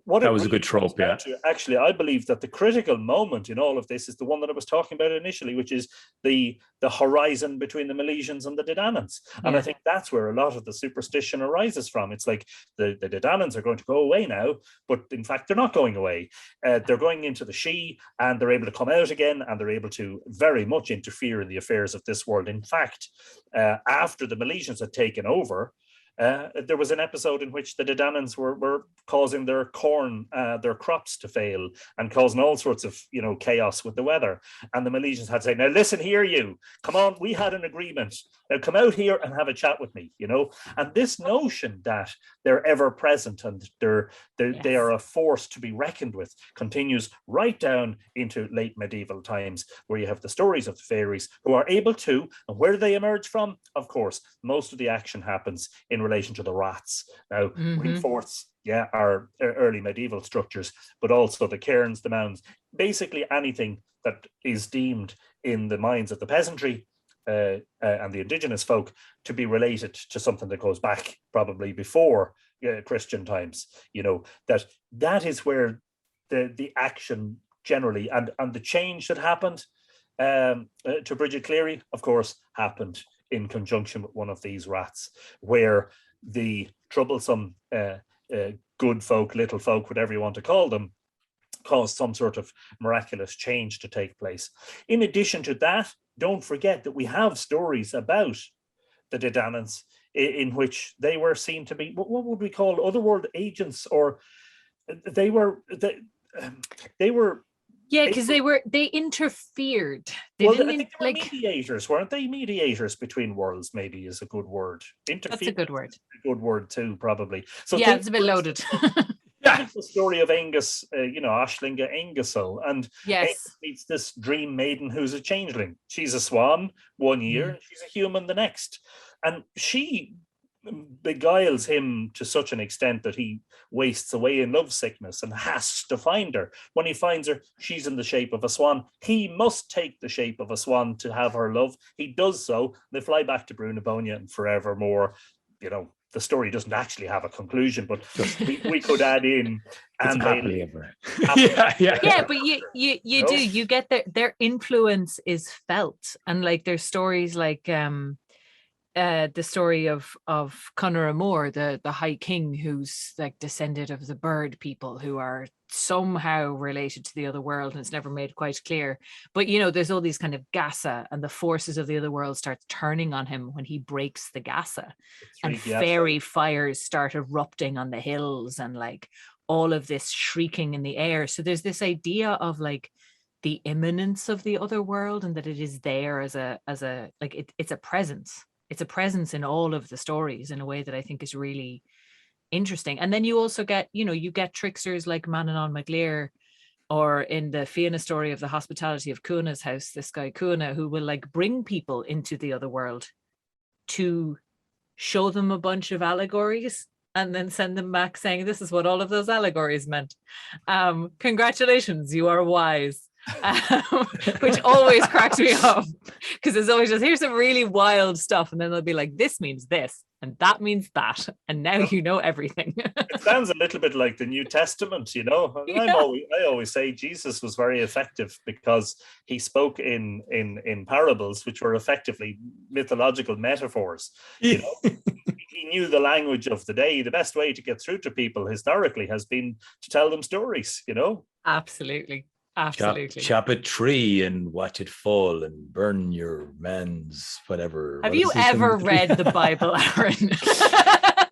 That was a good trope, yeah. Actually, I believe that the critical moment in all of this is the one that I was talking about initially, which is the horizon between the Milesians and the Dedanans. And I think that's where a lot of the superstition arises from. It's like the Dedanans are going to go away now, but in fact, they're not going away. They're going into the She, and they're able to come out again, and they're able to very much interfere in the affairs of this world. In fact, after the Milesians had taken over, there was an episode in which the Dedanans were causing their corn, their crops to fail, and causing all sorts of chaos with the weather. And the Milesians had to say, "Now listen here, you come on, we had an agreement. Now come out here and have a chat with me." And this notion that they're ever present and they are a force to be reckoned with continues right down into late medieval times, where you have the stories of the fairies who are able to, and where do they emerge from? Of course, most of the action happens in relation to the rats. Now, Greenforths, are early medieval structures, but also the cairns, the mounds, basically anything that is deemed in the minds of the peasantry and the indigenous folk to be related to something that goes back probably before Christian times. That is where the action generally and the change that happened to Bridget Cleary, of course, happened in conjunction with one of these rats, where the troublesome good folk, little folk, whatever you want to call them, caused some sort of miraculous change to take place. In addition to that, don't forget that we have stories about the Dedanans in which they were seen to be, what would we call, otherworld agents, or they were. Yeah, because they interfered. I think they were mediators, weren't they? Mediators between worlds, maybe, is a good word. That's a good word. A good word too, probably. So it's a bit loaded. It's the story of Angus, Ashlinga Angusil, and Angus meets this dream maiden who's a changeling. She's a swan one year, and she's a human the next, and she beguiles him to such an extent that he wastes away in love sickness and has to find her. When he finds her, she's in the shape of a swan. He must take the shape of a swan to have her love. He does so. They fly back to Brunabonia and forevermore. The story doesn't actually have a conclusion, but we could add in and happily ever. But you do, you get their influence is felt, and like there's stories like the story of Conor Moore, the High King, who's like descended of the bird people who are somehow related to the other world, and it's never made quite clear. But there's all these kind of gasa, and the forces of the other world starts turning on him when he breaks the gasa, and fairy fires start erupting on the hills, and like all of this shrieking in the air. So there's this idea of like the imminence of the other world, and that it is there as a like it's a presence. It's a presence in all of the stories in a way that I think is really interesting. And then you also get, you get tricksters like Manannán MacLear, or in the Fianna story of the hospitality of Cuna's house, this guy Cuna, who will like bring people into the other world to show them a bunch of allegories and then send them back saying, this is what all of those allegories meant. Congratulations, you are wise. Which always cracks me up, because it's always just, here's some really wild stuff, and then they'll be like, this means this and that means that, and now you know everything. It sounds a little bit like the New Testament, you know. Yeah. I always say Jesus was very effective because he spoke in parables, which were effectively mythological metaphors. You know, he knew the language of the day. The best way to get through to people historically has been to tell them stories, you know. Absolutely. Chop a tree and watch it fall and burn your man's whatever. Have you ever read the Bible, Aaron?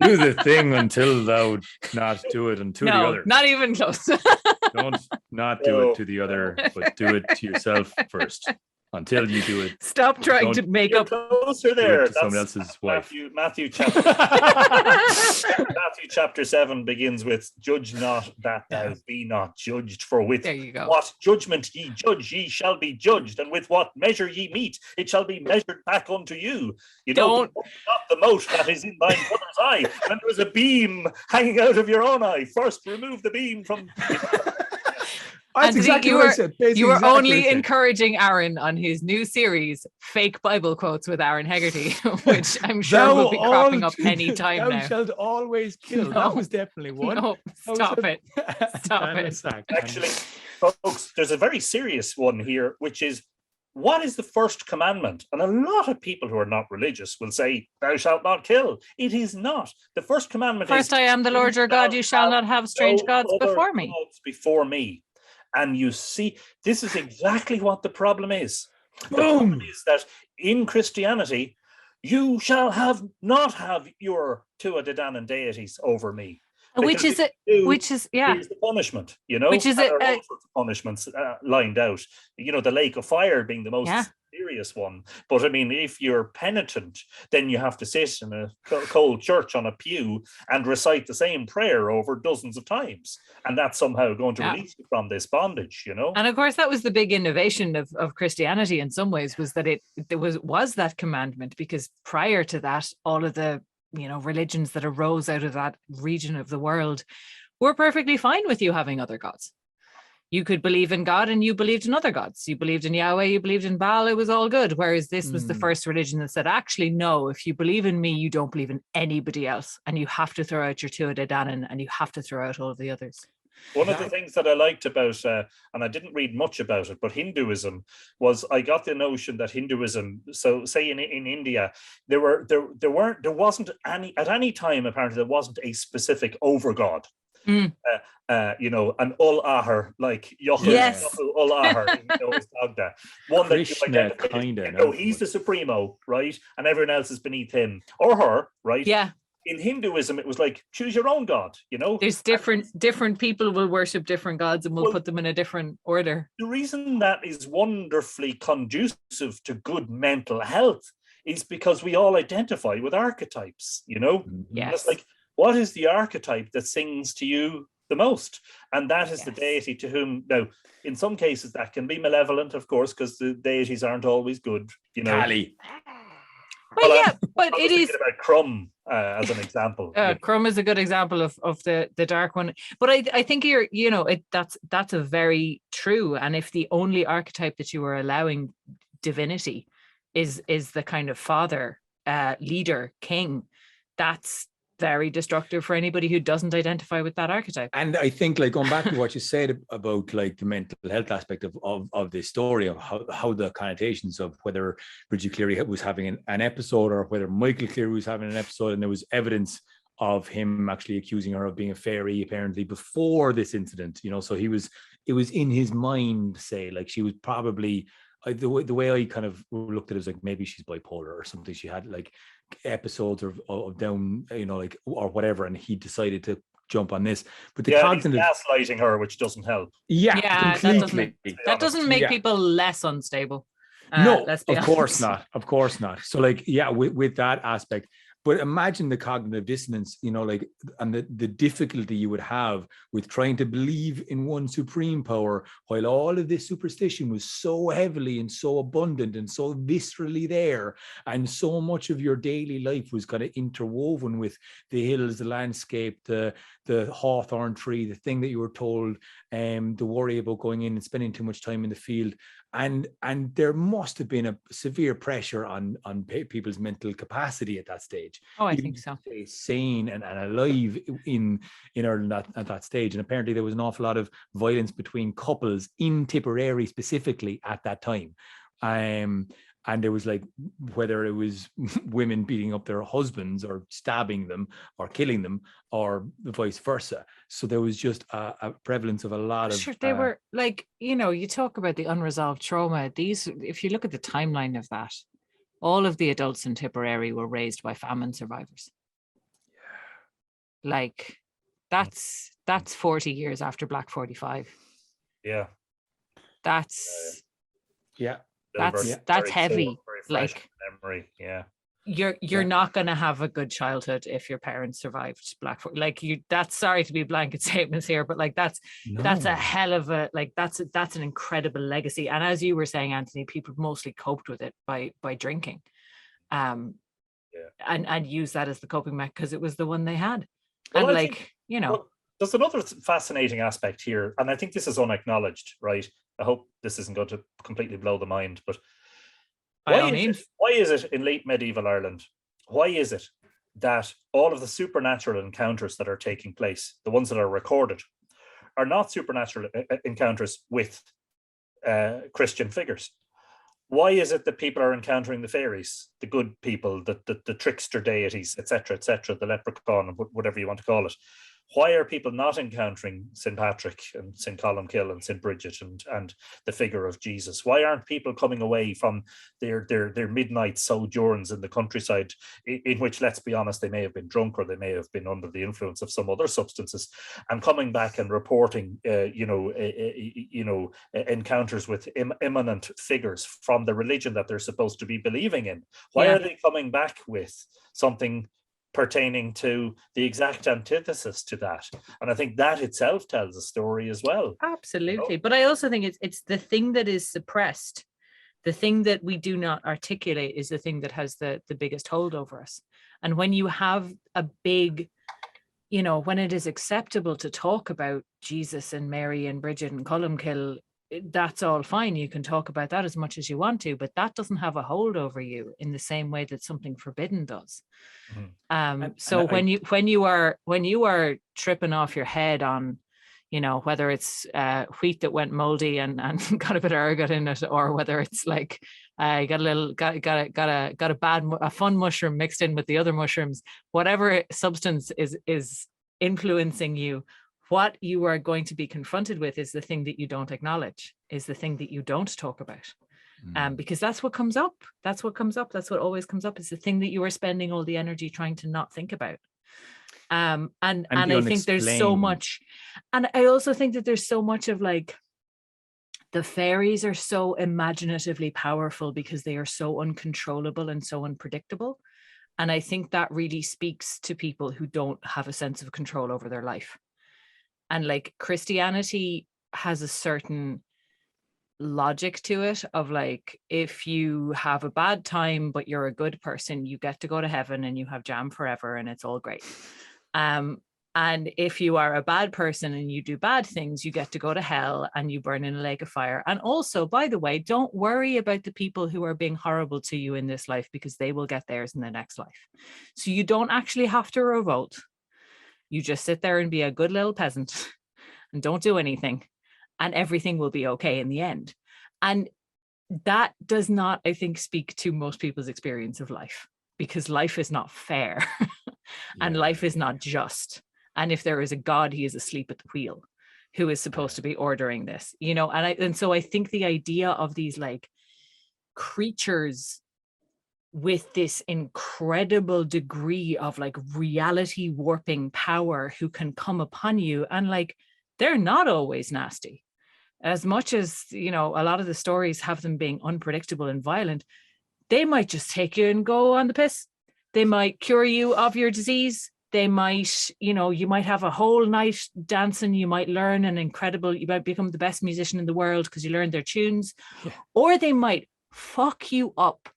Do the thing until thou not do it unto the other. Not even close. Don't not do it to the other, but do it to yourself first. Until you do it. Stop trying to make up. Closer there. To someone else's wife. Matthew chapter 7 begins with, judge not that thou be not judged, for with there you go. what judgment ye judge, ye shall be judged, and with what measure ye meet, it shall be measured back unto you. You don't not the mote that is in thine brother's eye, and there is a beam hanging out of your own eye. First remove the beam from. That's exactly what I said. You were only encouraging Aaron on his new series, Fake Bible Quotes with Aaron Hegarty, which I'm sure will be cropping up any time now. Thou shalt always kill. No, that was definitely one. No, stop it. Stop it. Actually, folks, there's a very serious one here, which is, what is the first commandment? And a lot of people who are not religious will say, thou shalt not kill. It is not. The first commandment is, first, I am the Lord your God, you shall not have strange gods before me. Before me. And you see, this is exactly what the problem is. The problem is that in Christianity, you shall not have your Tua de Danann deities over me. Which is the punishment, you know. Which is there are all sorts of punishments lined out. You know, the lake of fire being the most serious one. But I mean, if you're penitent, then you have to sit in a cold church on a pew and recite the same prayer over dozens of times, and that's somehow going to release you from this bondage, you know. And of course, that was the big innovation of Christianity in some ways, was that there was that commandment, because prior to that, all of the religions that arose out of that region of the world were perfectly fine with you having other gods. You could believe in God and you believed in other gods. You believed in Yahweh, you believed in Baal, it was all good. Whereas this was the first religion that said, actually, no, if you believe in me, you don't believe in anybody else. And you have to throw out your Tua de Danann, and you have to throw out all of the others. One of the things that I liked about, and I didn't read much about it, but Hinduism was, I got the notion that Hinduism, so say in India, there wasn't any, at any time, apparently there wasn't a specific overgod. An ul-ahar, like ul-ahar, is Dagda. One that you identify, he's the supremo, right? And everyone else is beneath him or her, right? Yeah. In Hinduism, it was like, choose your own god, you know? There's different people will worship different gods, and we'll put them in a different order. The reason that is wonderfully conducive to good mental health is because we all identify with archetypes, you know? Yes. It's like, what is the archetype that sings to you the most? And that is the deity to whom, now, in some cases that can be malevolent, of course, because the deities aren't always good, you know. Kali. But it is about Crumb as an example. Crumb is a good example of the dark one. But I think that's a very true. And if the only archetype that you are allowing divinity is the kind of father, leader, king, that's very destructive for anybody who doesn't identify with that archetype. And I think, like, going back to what you said about like the mental health aspect of this story, of how the connotations of whether Bridget Cleary was having an episode or whether Michael Cleary was having an episode, and there was evidence of him actually accusing her of being a fairy apparently before this incident, you know. So it was in his mind, say, like, she was probably, the way I kind of looked at it was like, maybe she's bipolar or something. She had like episodes of down, you know, like, or whatever, and he decided to jump on this. But the content, gaslighting her, which doesn't help. Completely. That doesn't make people less unstable. No, of course not. So like, with that aspect, But imagine the cognitive dissonance, like, and the difficulty you would have with trying to believe in one supreme power while all of this superstition was so heavily and so abundant and so viscerally there. And so much of your daily life was kind of interwoven with the hills, the landscape, the hawthorn tree, the thing that you were told, the worry about going in and spending too much time in the field. And there must have been a severe pressure on people's mental capacity at that stage. Oh, I think so. Stay sane and alive in Ireland at that stage. And apparently there was an awful lot of violence between couples in Tipperary specifically at that time. And there was, like, whether it was women beating up their husbands or stabbing them or killing them or vice versa. So there was just a prevalence of a lot of... Sure, they were like, you talk about the unresolved trauma. If you look at the timeline of that, all of the adults in Tipperary were raised by famine survivors. Yeah. Like, that's 40 years after Black 45. Yeah. That's... Yeah. That's heavy. Like, memory. Yeah. You're not going to have a good childhood if your parents survived that's, sorry to be blanket statements here, but like that's a hell of a, like, that's an incredible legacy. And as you were saying, Anthony, people mostly coped with it by drinking, and use that as the coping mechanism because it was the one they had. Well, and there's another fascinating aspect here, and I think this is unacknowledged, right? I hope this isn't going to completely blow the mind, but why is it in late medieval Ireland? Why is it that all of the supernatural encounters that are taking place, the ones that are recorded, are not supernatural encounters with Christian figures? Why is it that people are encountering the fairies, the good people, the trickster deities, etc., the leprechaun, whatever you want to call it? Why are people not encountering St. Patrick and St. Columkill and St. Bridget and the figure of Jesus? Why aren't people coming away from their midnight sojourns in the countryside, in which, let's be honest, they may have been drunk or they may have been under the influence of some other substances, and coming back and reporting, encounters with imminent figures from the religion that they're supposed to be believing in? Why are they coming back with something pertaining to the exact antithesis to that? And I think that itself tells a story as well. Absolutely. But I also think it's the thing that is suppressed. The thing that we do not articulate is the thing that has the biggest hold over us. And when you have a big, when it is acceptable to talk about Jesus and Mary and Bridget and Columkill, that's all fine. You can talk about that as much as you want to, but that doesn't have a hold over you in the same way that something forbidden does. When you are tripping off your head on, whether it's wheat that went moldy and got a bit of ergot in it, or whether it's like you got a fun mushroom mixed in with the other mushrooms, whatever substance is influencing you, what you are going to be confronted with is the thing that you don't acknowledge, is the thing that you don't talk about. Because that's what comes up. That's what always comes up, is the thing that you are spending all the energy trying to not think about. And I think there's so much, and I also think that there's so much of, like, the fairies are so imaginatively powerful because they are so uncontrollable and so unpredictable. And I think that really speaks to people who don't have a sense of control over their life. And, like, Christianity has a certain logic to it of, like, if you have a bad time but you're a good person, you get to go to heaven and you have jam forever and it's all great. And if you are a bad person and you do bad things, you get to go to hell and you burn in a lake of fire. And also, by the way, don't worry about the people who are being horrible to you in this life, because they will get theirs in the next life. So you don't actually have to revolt. You just sit there and be a good little peasant and don't do anything, and everything will be okay in the end. And that does not, I think, speak to most people's experience of life, because life is not fair and life is not just. And if there is a God, he is asleep at the wheel, who is supposed to be ordering this, and so I think the idea of these, like, creatures with this incredible degree of, like, reality warping power who can come upon you, and, like, they're not always nasty. As much as, a lot of the stories have them being unpredictable and violent, they might just take you and go on the piss. They might cure you of your disease. They might, you might have a whole night dancing. You might learn you might become the best musician in the world because you learned their tunes. Yeah. Or they might fuck you up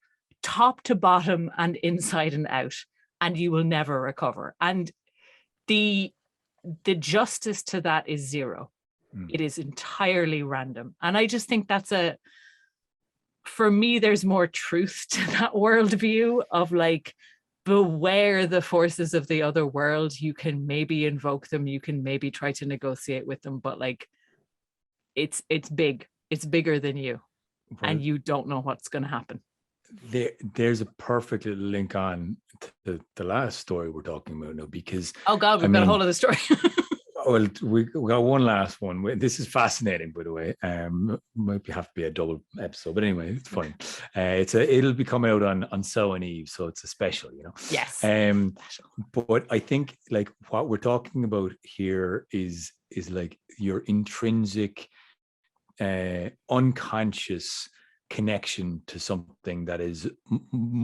top to bottom and inside and out, and you will never recover. And the justice to that is zero. It is entirely random. And I just think for me, there's more truth to that worldview of like, beware the forces of the other world. You can maybe invoke them. You can maybe try to negotiate with them, but like, it's big. It's bigger than you. Well, and you don't know what's going to happen. There's a perfect little link on to the last story we're talking about now, because oh god, we've got a whole other story. Well, we got one last one. This is fascinating, by the way. Might have to be a double episode, but anyway, it's fine. It'll be coming out on Samhain Eve, so it's a special, Yes. But I think like what we're talking about here is like your intrinsic, unconscious connection to something that is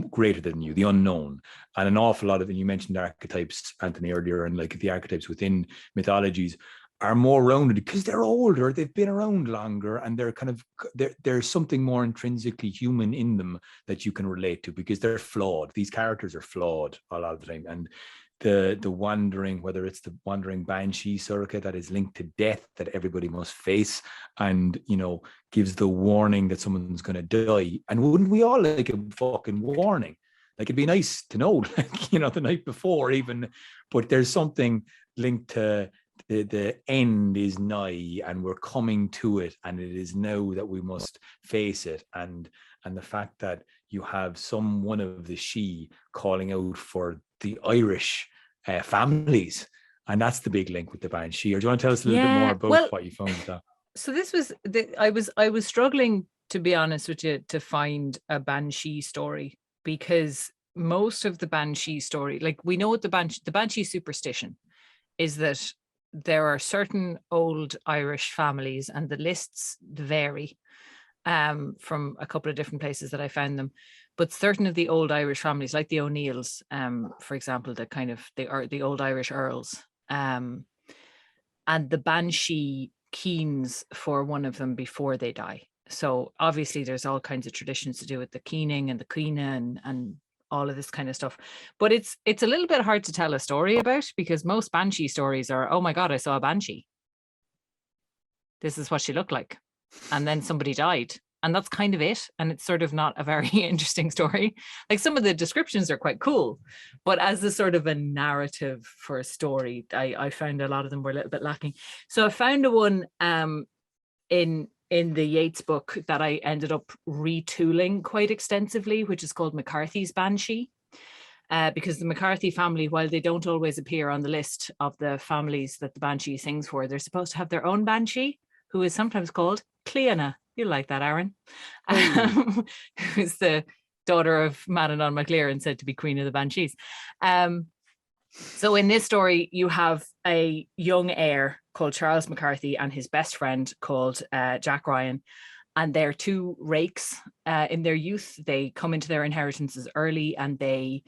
greater than you, the unknown. And an awful lot of, and you mentioned archetypes, Anthony, earlier, and like the archetypes within mythologies are more rounded because they're older, they've been around longer, and they're kind of, there's something more intrinsically human in them that you can relate to because they're flawed. These characters are flawed a lot of the time. And the wandering, whether it's the wandering Banshee circuit that is linked to death that everybody must face, and gives the warning that someone's going to die. And wouldn't we all like a fucking warning? Like, it'd be nice to know, like, the night before even. But there's something linked to the end is nigh, and we're coming to it, and it is now that we must face it. And the fact that you have one of the she calling out for the Irish families, and that's the big link with the Banshee. Or do you want to tell us a little bit more about what you found with that? So this was I was struggling, to be honest with you, to find a Banshee story, because most of the Banshee story, like, we know what the Banshee superstition is, that there are certain old Irish families, and the lists vary from a couple of different places that I found them. But certain of the old Irish families, like the O'Neills, for example, the old Irish earls, and the Banshee keens for one of them before they die. So obviously there's all kinds of traditions to do with the keening and the queena and all of this kind of stuff. But it's a little bit hard to tell a story about, because most Banshee stories are, oh my God, I saw a Banshee. This is what she looked like. And then somebody died. And that's kind of it. And it's sort of not a very interesting story. Like, some of the descriptions are quite cool, but as a sort of a narrative for a story, I found a lot of them were a little bit lacking. So I found a one in the Yeats book that I ended up retooling quite extensively, which is called McCarthy's Banshee. Because the McCarthy family, while they don't always appear on the list of the families that the Banshee sings for, they're supposed to have their own Banshee, who is sometimes called Cleana. You like that, Aaron? Who's the daughter of Manannán mac Lir and said to be Queen of the Banshees. So in this story, you have a young heir called Charles McCarthy and his best friend called Jack Ryan. And they're two rakes in their youth. They come into their inheritances early, and they,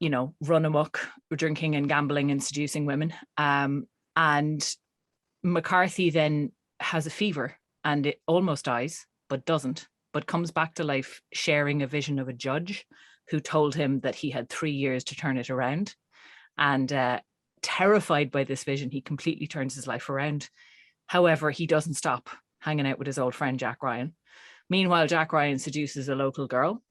run amok, drinking and gambling and seducing women. And McCarthy then has a fever, and it almost dies, but doesn't, but comes back to life, sharing a vision of a judge who told him that he had 3 years to turn it around. And terrified by this vision, he completely turns his life around. However, he doesn't stop hanging out with his old friend, Jack Ryan. Meanwhile, Jack Ryan seduces a local girl.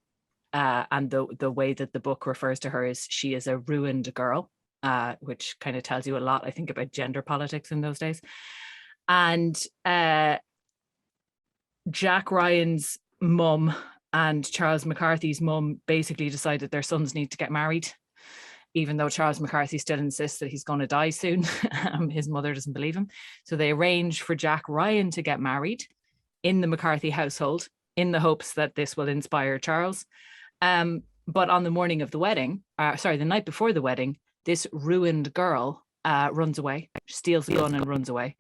And the way that the book refers to her is she is a ruined girl, which kind of tells you a lot, I think, about gender politics in those days. And Jack Ryan's mum and Charles McCarthy's mum basically decide that their sons need to get married, even though Charles McCarthy still insists that he's going to die soon. His mother doesn't believe him. So they arrange for Jack Ryan to get married in the McCarthy household in the hopes that this will inspire Charles. But on the morning of the wedding, the night before the wedding, this ruined girl runs away, steals a gun and runs away,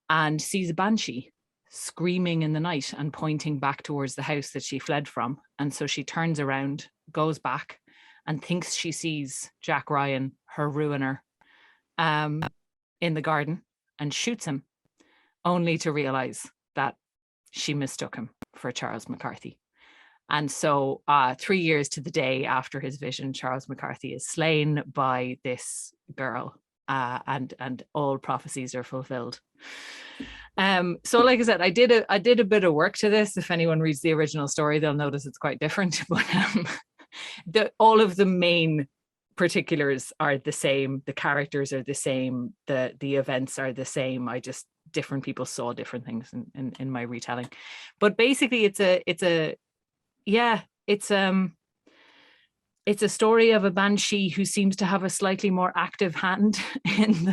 and sees a Banshee screaming in the night and pointing back towards the house that she fled from. And so she turns around, goes back, and thinks she sees Jack Ryan, her ruiner, in the garden, and shoots him, only to realize that she mistook him for Charles McCarthy. And so 3 years to the day after his vision, Charles McCarthy is slain by this girl, and all prophecies are fulfilled. So like I said, I did a bit of work to this. If anyone reads the original story, they'll notice it's quite different. But all of the main particulars are the same. The characters are the same. The events are the same. Different people saw different things in my retelling. But basically, it's a story of a banshee who seems to have a slightly more active hand in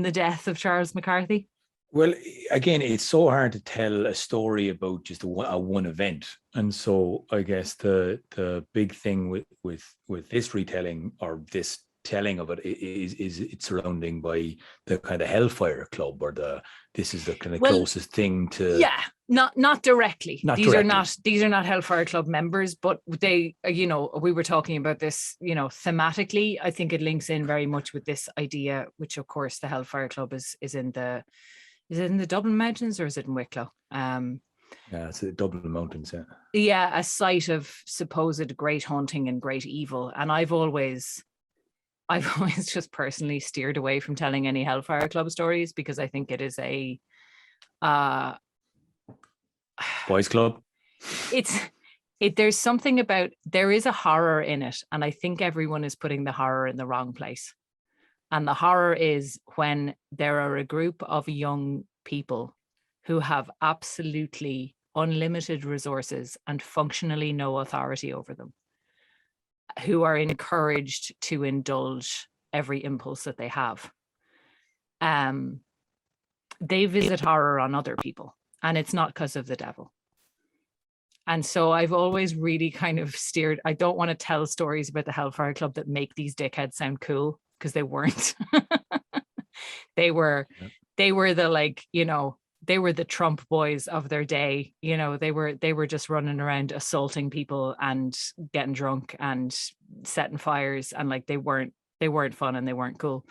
the death of Charles McCarthy. Well, again, it's so hard to tell a story about just a one event, and so I guess the big thing with this retelling, or this telling of it, is it's surrounding by the kind of Hellfire Club, or this is the kind of closest thing to. Yeah, not directly. These are not Hellfire Club members, but they, we were talking about this, thematically. I think it links in very much with this idea, which of course the Hellfire Club is in the. Is it in the Dublin Mountains, or is it in Wicklow? Yeah, it's the Dublin Mountains, yeah. Yeah, a site of supposed great haunting and great evil. And I've always just personally steered away from telling any Hellfire Club stories, because I think it is a boys club. There's something about, there is a horror in it, and I think everyone is putting the horror in the wrong place. And the horror is when there are a group of young people who have absolutely unlimited resources and functionally no authority over them, who are encouraged to indulge every impulse that they have. They visit horror on other people, and it's not because of the devil. And so I've always really kind of steered, I don't want to tell stories about the Hellfire Club that make these dickheads sound cool, because they weren't. They were the, they were the Trump boys of their day. They were just running around assaulting people and getting drunk and setting fires, and they weren't fun, and they weren't cool.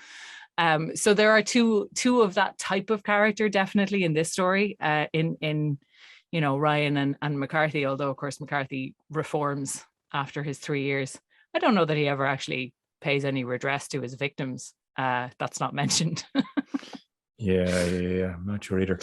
So there are two of that type of character definitely in this story, in Ryan and McCarthy, although of course McCarthy reforms after his 3 years. I don't know that he ever actually pays any redress to his victims. That's not mentioned. Yeah. I'm not sure either.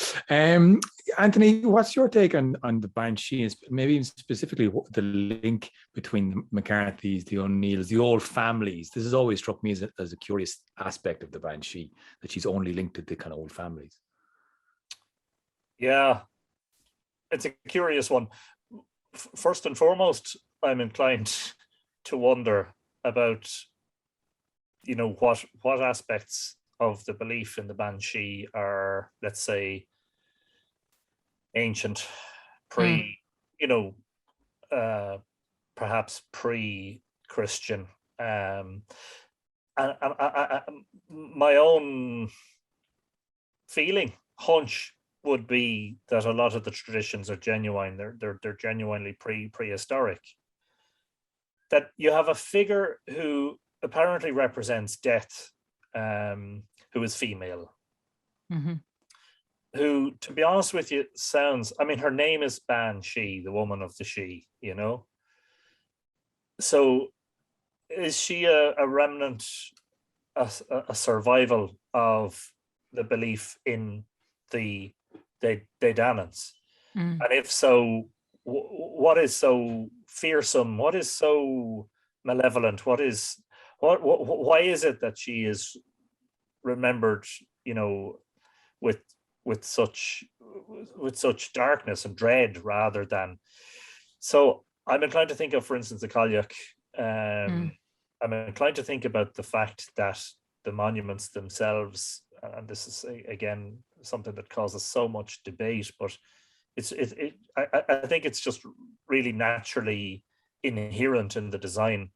Anthony, what's your take on the Banshee, maybe even specifically the link between the McCarthys, the O'Neills, the old families? This has always struck me as a curious aspect of the Banshee, that she's only linked to the kind of old families. Yeah, it's a curious one. First and foremost, I'm inclined to wonder about what aspects of the belief in the Banshee are, let's say, ancient, perhaps pre-Christian. And my own hunch would be that a lot of the traditions are genuine. They're genuinely prehistoric. That you have a figure who apparently represents death, who is female, who, to be honest with you, her name is Banshee, the woman of the she, So is she a remnant, a survival of the belief in the Deities? And if so, what is so fearsome? What is so malevolent? Why is it that she is remembered, with such darkness and dread, rather than? So I'm inclined to think of, for instance, the Cailleach. I'm inclined to think about the fact that the monuments themselves, and this is again something that causes so much debate, but I think it's just really naturally inherent in the design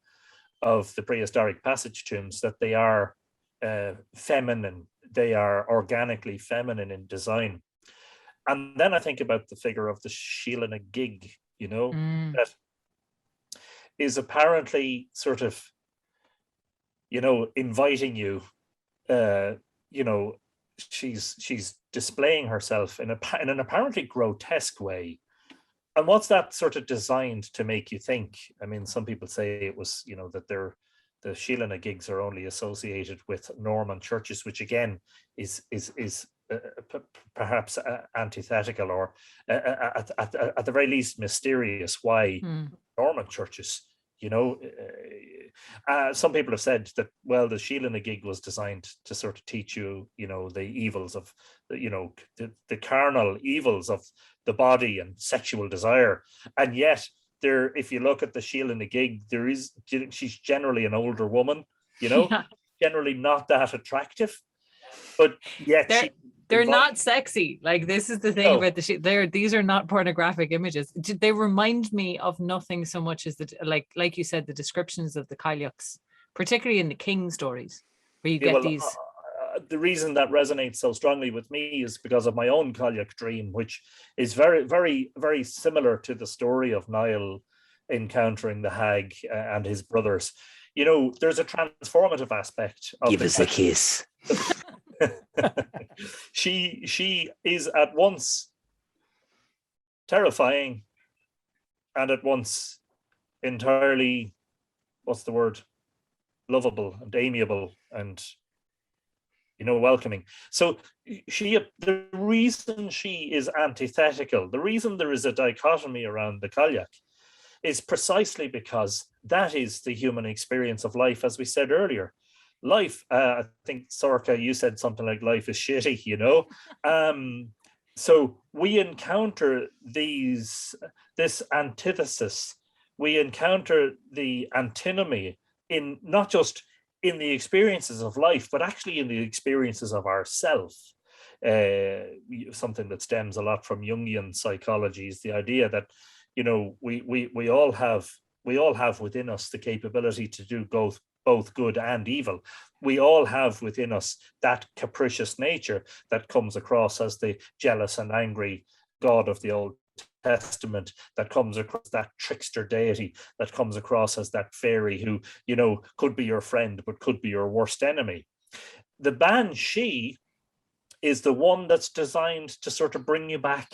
of the prehistoric passage tombs that they are feminine. They are organically feminine in design. And then I think about the figure of the Sheila na Gig, that is apparently sort of, inviting you. She's displaying herself in an apparently grotesque way. And what's that sort of designed to make you think? I mean, some people say it was, that the shamhna gigs are only associated with Norman churches, which again is perhaps antithetical, or at the very least mysterious. Why Norman churches? Some people have said that, well, the shamhna gig was designed to sort of teach you, the evils of, the carnal evils of the body and sexual desire. And yet, if you look at the shamhna gig, she's generally an older woman, generally not that attractive, but yet they're not sexy. Like, this is the thing about these are not pornographic images. They remind me of nothing so much as like you said, the descriptions of the Cailleachs, particularly in the King stories, where you get these. The reason that resonates so strongly with me is because of my own Cailleach dream, which is very, very, very similar to the story of Niall encountering the hag and his brothers. There's a transformative aspect of Give us a kiss. She is at once terrifying and at once entirely, what's the word, lovable and amiable and welcoming. So the reason she is antithetical, the reason there is a dichotomy around the Cailleach, is precisely because that is the human experience of life, as we said earlier. Life, I think, Sorka, you said something like life is shitty, so we encounter this antithesis. We encounter the antinomy in not just in the experiences of life, but actually in the experiences of ourself. Something that stems a lot from Jungian psychology is the idea that, we all have within us the capability to do both good and evil. We all have within us that capricious nature that comes across as the jealous and angry God of the Old Testament, that comes across that trickster deity, that comes across as that fairy who, could be your friend, but could be your worst enemy. The Banshee is the one that's designed to sort of bring you back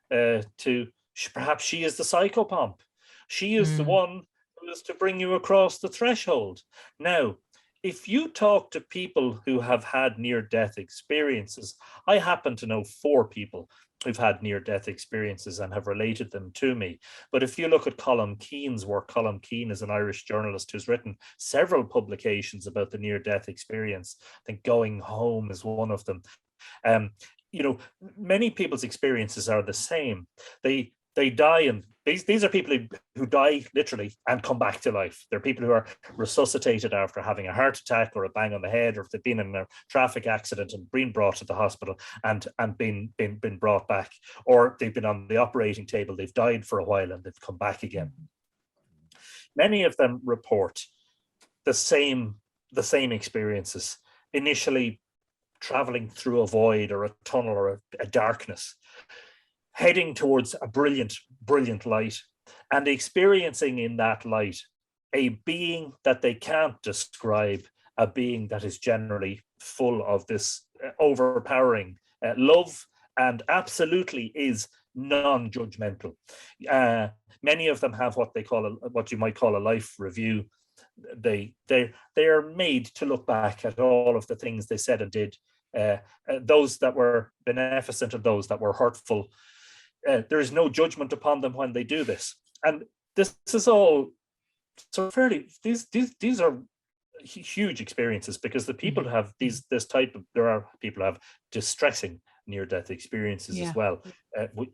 to, perhaps she is the psychopomp. She is the one who is to bring you across the threshold. Now, if you talk to people who have had near-death experiences, I happen to know 4 people who've had near-death experiences and have related them to me. But if you look at Colm Keane's work, Colm Keane is an Irish journalist who's written several publications about the near-death experience. I think Going Home is one of them. Many people's experiences are the same. They die, and these are people who die literally and come back to life. They're people who are resuscitated after having a heart attack or a bang on the head, or if they've been in a traffic accident and been brought to the hospital and been brought back, or they've been on the operating table, they've died for a while and they've come back again. Many of them report the same experiences. Initially traveling through a void or a tunnel or a darkness, heading towards a brilliant light, and experiencing in that light a being that they can't describe, a being that is generally full of this overpowering love and absolutely is non-judgmental. Many of them have what you might call a life review. They are made to look back at all of the things they said and did, those that were beneficent and those that were hurtful. There is no judgment upon them when they do this, and this is all so fairly. These are huge experiences, because the people who have there are people who have distressing near-death experiences as well,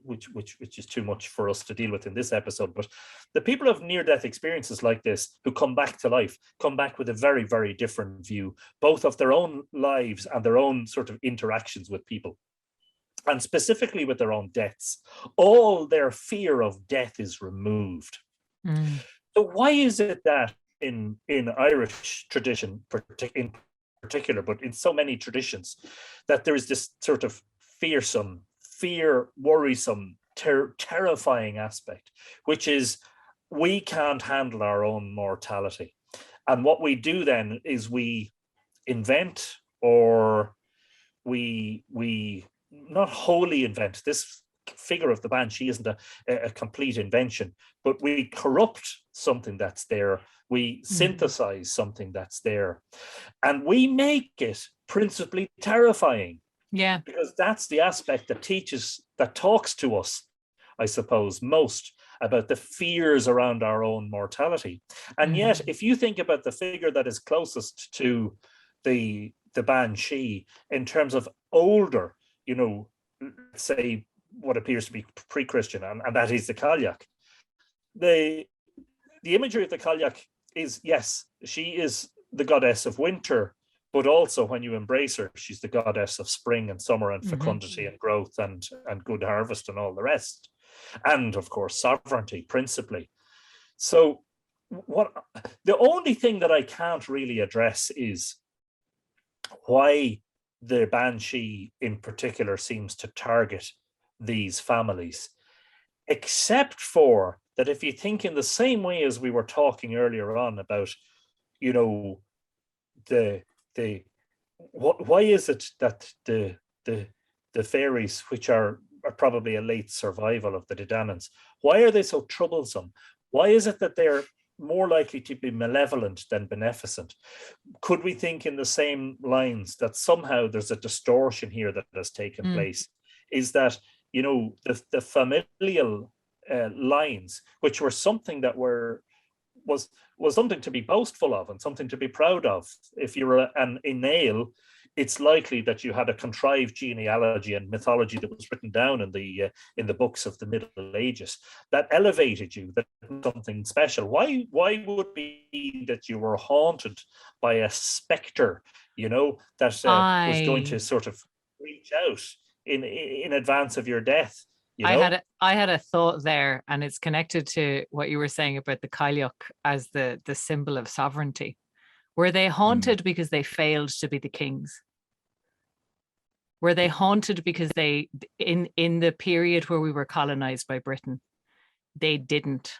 which is too much for us to deal with in this episode. But the people who have near-death experiences like this, who come back to life, come back with a very, very different view, both of their own lives and their own sort of interactions with people, and specifically with their own deaths. All their fear of death is removed. So why is it that in Irish tradition in particular, but in so many traditions, that there is this sort of worrisome, terrifying aspect, which is we can't handle our own mortality. And what we do then is we invent, or we not wholly invent. This figure of the Banshee isn't a complete invention, but we corrupt something that's there. We synthesize something that's there, and we make it principally terrifying. Yeah. Because that's the aspect that talks to us, I suppose, most about the fears around our own mortality. And yet, if you think about the figure that is closest to the Banshee in terms of older, let's say what appears to be pre-Christian, and that is the Cailleach. The imagery of the Cailleach is, yes, she is the goddess of winter, but also when you embrace her, she's the goddess of spring and summer and fecundity and growth and good harvest and all the rest. And of course, sovereignty, principally. So the only thing that I can't really address is why the Banshee in particular seems to target these families, except for that if you think in the same way as we were talking earlier on about, why is it that the fairies, which are probably a late survival of the Dedannans, why are they so troublesome? Why is it that they're more likely to be malevolent than beneficent? Could we think in the same lines that somehow there's a distortion here that has taken place? Is that, the familial lines, which were something that was something to be boastful of and something to be proud of. If you were an Inale, it's likely that you had a contrived genealogy and mythology that was written down in the books of the Middle Ages that elevated you, that something special. Why would it be that you were haunted by a spectre, that was going to sort of reach out in advance of your death? I had a thought there, and it's connected to what you were saying about the Cailleach as the symbol of sovereignty. Were they haunted because they failed to be the kings? Were they haunted because they, in the period where we were colonized by Britain, they didn't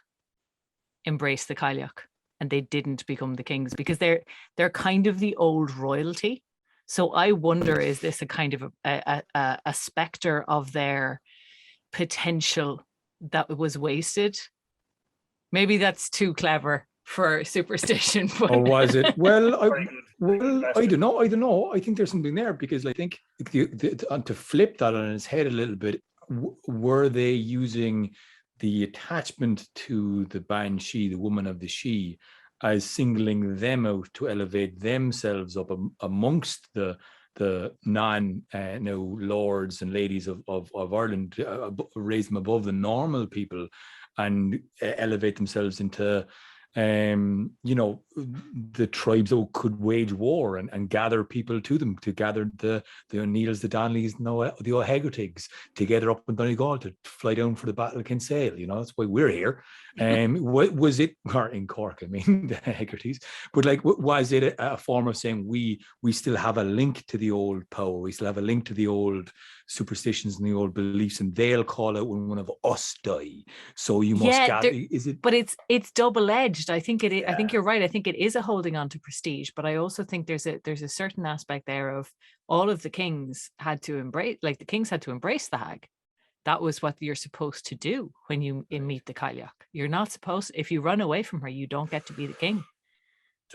embrace the Cailleach and they didn't become the kings? Because they're kind of the old royalty. So I wonder, is this a kind of a specter of their potential that was wasted? Maybe that's too clever for superstition. But... Or was it? Well, I don't know. I think there's something there, because I think to flip that on its head a little bit, were they using the attachment to the Banshee, the woman of the She, as singling them out to elevate themselves up amongst the lords and ladies of Ireland, raise them above the normal people and elevate themselves into the tribes that could wage war and gather people to them, to gather the O'Neills, the Donnellys, the O'Hegartys together up in Donegal to fly down for the Battle of Kinsale. That's why we're here. What was it, or in Cork, I mean, the Hegartys, but was it a form of saying we still have a link to the old power, we still have a link to the old superstitions and the old beliefs, and they'll call out when one of us die, so you must gather? Is it? But it's double-edged. I think it. Yeah. I think you're right. I think it is a holding on to prestige, but I also think there's a certain aspect there of all of the kings had to embrace, the kings had to embrace the hag. That was what you're supposed to do when you meet the Cailleach. You're not supposed, if you run away from her, you don't get to be the king.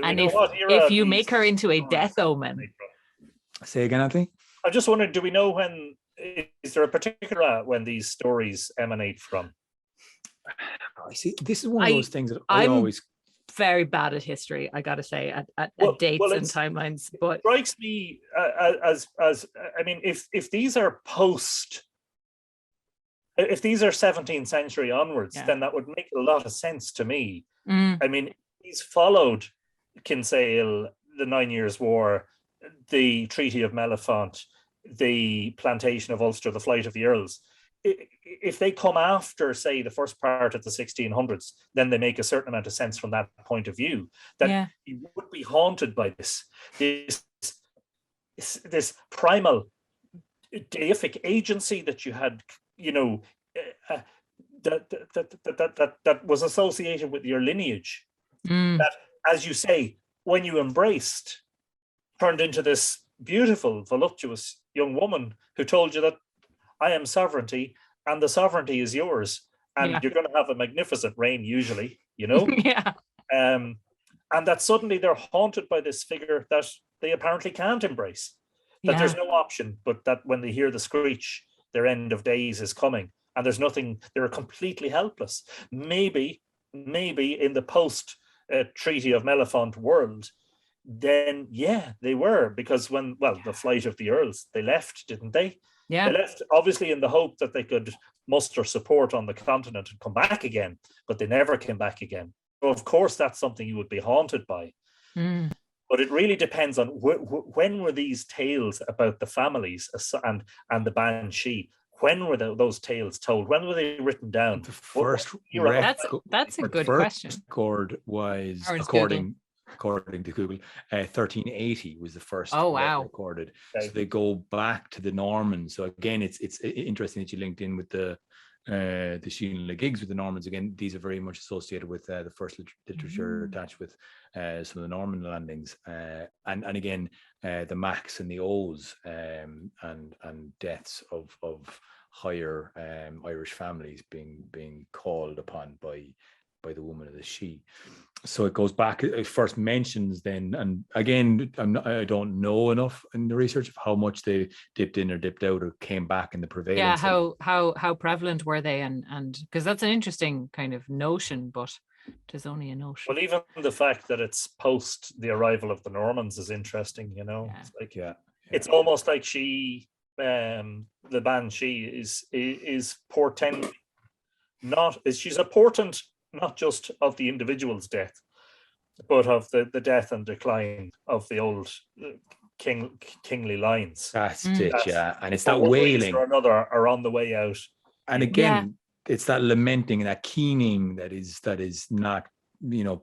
And if you make her into a death omen. Say again, Anthony? I just wondered, do we know when, is there a particular when these stories emanate from? I see. This is one of those things that I'm always very bad at history, I gotta say, at dates and timelines. But it strikes me as I mean, if these are if these are 17th century onwards, then that would make a lot of sense to me. I mean, he's followed Kinsale, the 9 Years' War, the Treaty of Mellifont, the plantation of Ulster, the flight of the Earls. If they come after, say, the first part of the 1600s, then they make a certain amount of sense from that point of view. That you would be haunted by this primal deific agency that you had, that was associated with your lineage. Mm. That, as you say, when you embraced, turned into this beautiful, voluptuous young woman who told you that I am sovereignty and the sovereignty is yours, and Yeah. you're going to have a magnificent reign, usually, you know. Yeah. And that suddenly they're haunted by this figure that they apparently can't embrace. That there's no option, but that when they hear the screech, their end of days is coming, and there's nothing. They're completely helpless. Maybe in the post Treaty of Mellifont world, then they were, because when the flight of the earls, they left, didn't they? Yeah. They left obviously in the hope that they could muster support on the continent and come back again, but they never came back again. So of course that's something you would be haunted by. Mm. But it really depends on when were these tales about the families and the Banshee. When were those tales told? When were they written down? The first that's a good first question. record was, according to Google, 1380 was the first recorded. Okay. So they go back to the Normans. So again, it's interesting that you linked in with the Shamhna gigs with the Normans. Again, these are very much associated with the first literature attached with some of the Norman landings, and again the Macs and the O's, and deaths of higher Irish families being called upon by the woman of the she. So it goes back, it first mentions then, and again, I don't know enough in the research of how much they dipped in or dipped out or came back in the prevalence. Yeah, how prevalent were they, and because that's an interesting kind of notion, but it is only a notion. Well, even the fact that it's post the arrival of the Normans is interesting, you know. Yeah. It's like, it's almost like she, the Banshee is portending, she's a portent not just of the individual's death, but of the death and decline of the old kingly lines. That's it, and it's that wailing or another are on the way out. And again, it's that lamenting and that keening that is not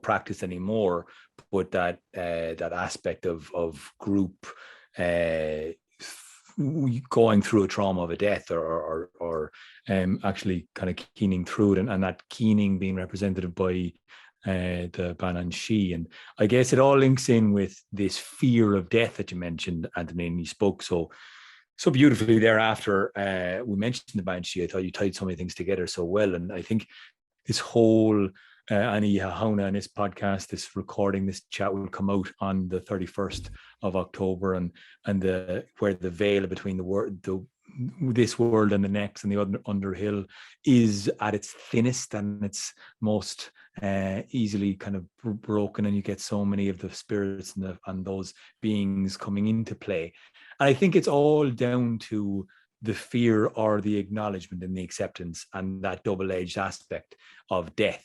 practiced anymore, but that aspect of group going through a trauma of a death or actually kind of keening through it, and that keening being represented by the Banshee. And I guess it all links in with this fear of death that you mentioned, Anthony, and you spoke so beautifully thereafter. We mentioned the Banshee. I thought you tied so many things together so well, and I think this whole Ani Hauna and this podcast, this recording, this chat will come out on the 31st of October, and where the veil between this world and the next and the underhill is at its thinnest and its most easily kind of broken, and you get so many of the spirits and those beings coming into play. And I think it's all down to the fear or the acknowledgement and the acceptance and that double-edged aspect of death,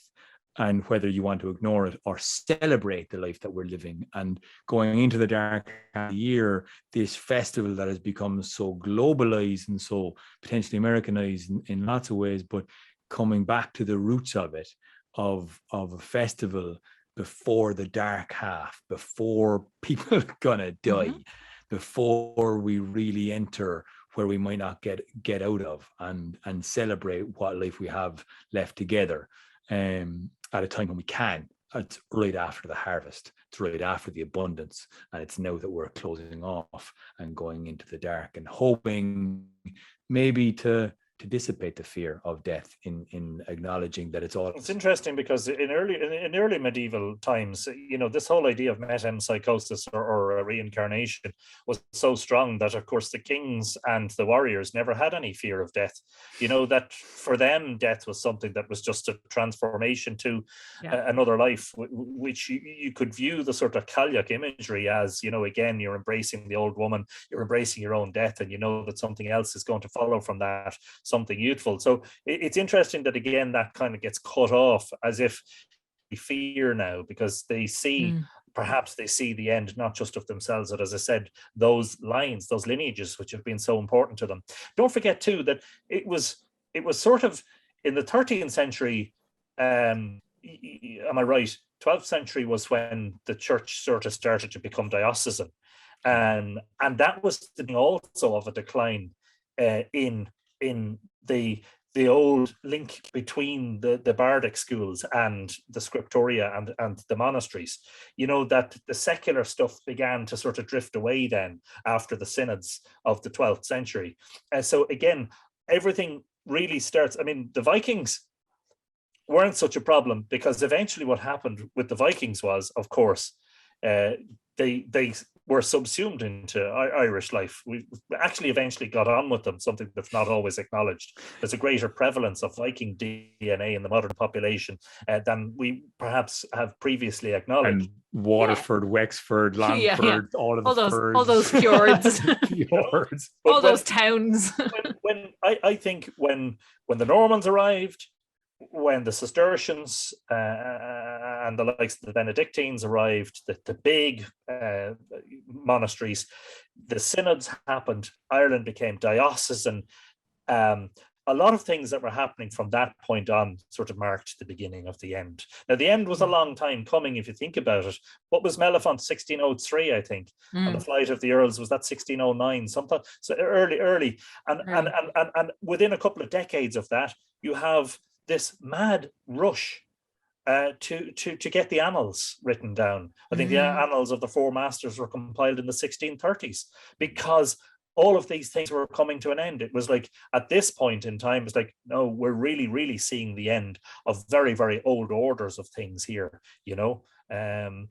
and whether you want to ignore it or celebrate the life that we're living. And going into the dark year, this festival that has become so globalized and so potentially Americanized in lots of ways, but coming back to the roots of it, of a festival before the dark half, before people are gonna die, before we really enter where we might not get out of, and celebrate what life we have left together. At a time when we can. It's right after the harvest, it's right after the abundance, and it's now that we're closing off and going into the dark and hoping maybe to dissipate the fear of death in acknowledging that it's all. It's interesting because in early medieval times, this whole idea of metempsychosis or reincarnation was so strong that, of course, the kings and the warriors never had any fear of death. That for them, death was something that was just a transformation to another life, which you could view the sort of Cailleach imagery as, again, you're embracing the old woman, you're embracing your own death, and you know that something else is going to follow from that, something youthful. So it's interesting that, again, that kind of gets cut off as if they fear now, because they see perhaps they see the end not just of themselves, but, as I said, those lines, those lineages which have been so important to them. Don't forget too that it was sort of in the 13th century, am I right, 12th century was when the church sort of started to become diocesan, and that was also of a decline in the the old link between the bardic schools and the scriptoria and the monasteries, that the secular stuff began to sort of drift away then after the synods of the 12th century. So again, everything really starts. I mean, the Vikings weren't such a problem, because eventually what happened with the Vikings was, of course, they were subsumed into Irish life. We actually eventually got on with them, something that's not always acknowledged. There's a greater prevalence of Viking DNA in the modern population than we perhaps have previously acknowledged. And Waterford, Wexford, Longford, all those fjords, fjords. all those towns. I think when the Normans arrived, when the Cistercians and the likes of the Benedictines arrived, the big monasteries, the synods happened, Ireland became diocesan. A lot of things that were happening from that point on sort of marked the beginning of the end. Now, the end was a long time coming, if you think about it. What was Mellifont? 1603, I think. And the Flight of the Earls, was that 1609? Sometime, so early. And within a couple of decades of that, you have this mad rush to get the annals written down. I think the annals of the Four Masters were compiled in the 1630s, because all of these things were coming to an end. It was like, at this point in time, it's like, no, we're really, really seeing the end of very, very old orders of things here, an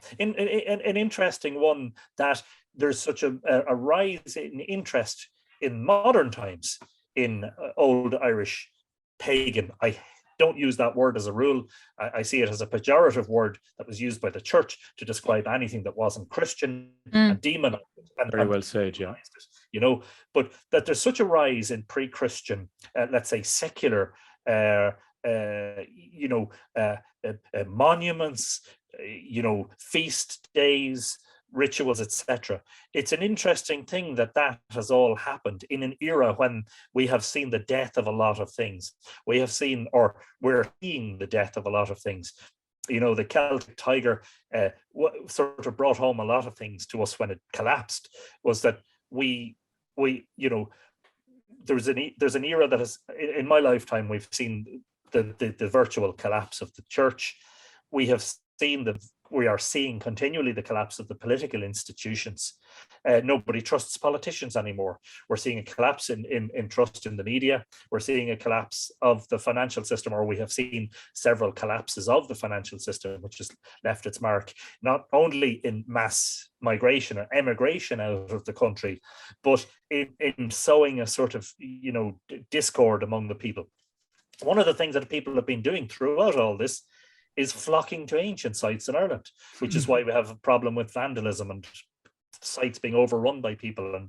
interesting one, that there's such a rise in interest in modern times in old Irish pagan. I don't use that word as a rule. I see it as a pejorative word that was used by the church to describe anything that wasn't Christian and demonized. Very well said, yeah. But that there's such a rise in pre-Christian, let's say secular, monuments, feast days, rituals, etc. It's an interesting thing that has all happened in an era when we have seen the death of a lot of things. We're seeing the death of a lot of things. The Celtic tiger sort of brought home a lot of things to us when it collapsed, was that there's an era that has, in my lifetime, we've seen the virtual collapse of the church. We are seeing continually the collapse of the political institutions. Nobody trusts politicians anymore. We're seeing a collapse in trust in the media. We're seeing a collapse of the financial system, or we have seen several collapses of the financial system, which has left its mark not only in mass migration or emigration out of the country, but in sowing a sort of discord among the people. One of the things that people have been doing throughout all this is flocking to ancient sites in Ireland, which is why we have a problem with vandalism and sites being overrun by people and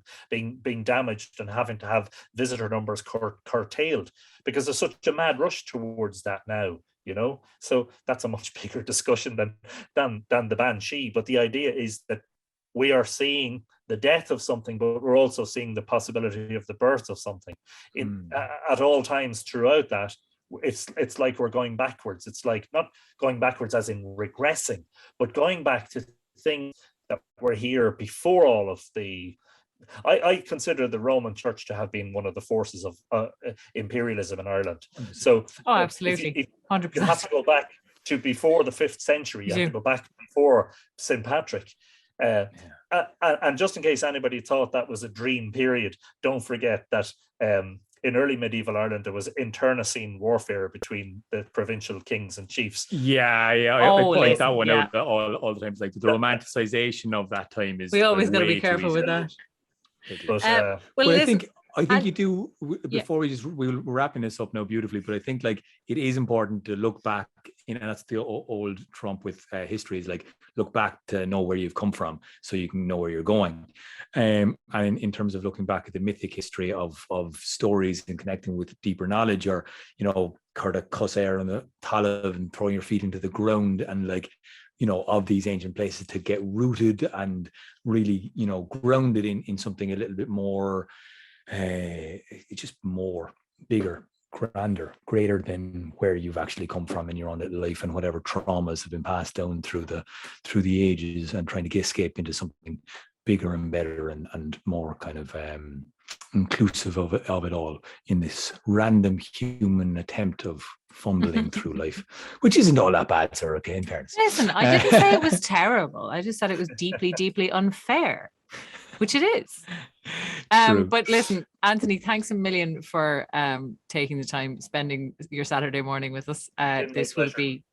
being damaged and having to have visitor numbers curtailed, because there's such a mad rush towards that now. So that's a much bigger discussion than the Banshee. But the idea is that we are seeing the death of something, but we're also seeing the possibility of the birth of something. At all times throughout that, it's like we're going backwards. It's like not going backwards as in regressing, but going back to things that were here before all of the... I consider the Roman Church to have been one of the forces of imperialism in Ireland. So, absolutely, 100%. You have to go back to before the 5th century. You have to go back before St. Patrick. And just in case anybody thought that was a dream period, don't forget that in early medieval Ireland, there was internecine warfare between the provincial kings and chiefs. I point that one out all the time. Like the romanticization of that time is... We always got to be careful with that. But I think you do, before we're wrapping this up now beautifully, but I think like it is important to look back, and that's the old trump with history, is like look back to know where you've come from so you can know where you're going. And in terms of looking back at the mythic history of stories and connecting with deeper knowledge, or, Curta cuss air on the Tallav and throwing your feet into the ground, and like, of these ancient places, to get rooted and really, grounded in something a little bit more, just more bigger, grander, greater than where you've actually come from in your own little life and whatever traumas have been passed down through the ages, and trying to escape into something bigger and better and more kind of inclusive of it all in this random human attempt of fumbling through life, which isn't all that bad, sir. Okay, in fairness. Listen, I didn't say it was terrible. I just said it was deeply, deeply unfair, which it is. But listen, Anthony, thanks a million for taking the time, spending your Saturday morning with us. This will be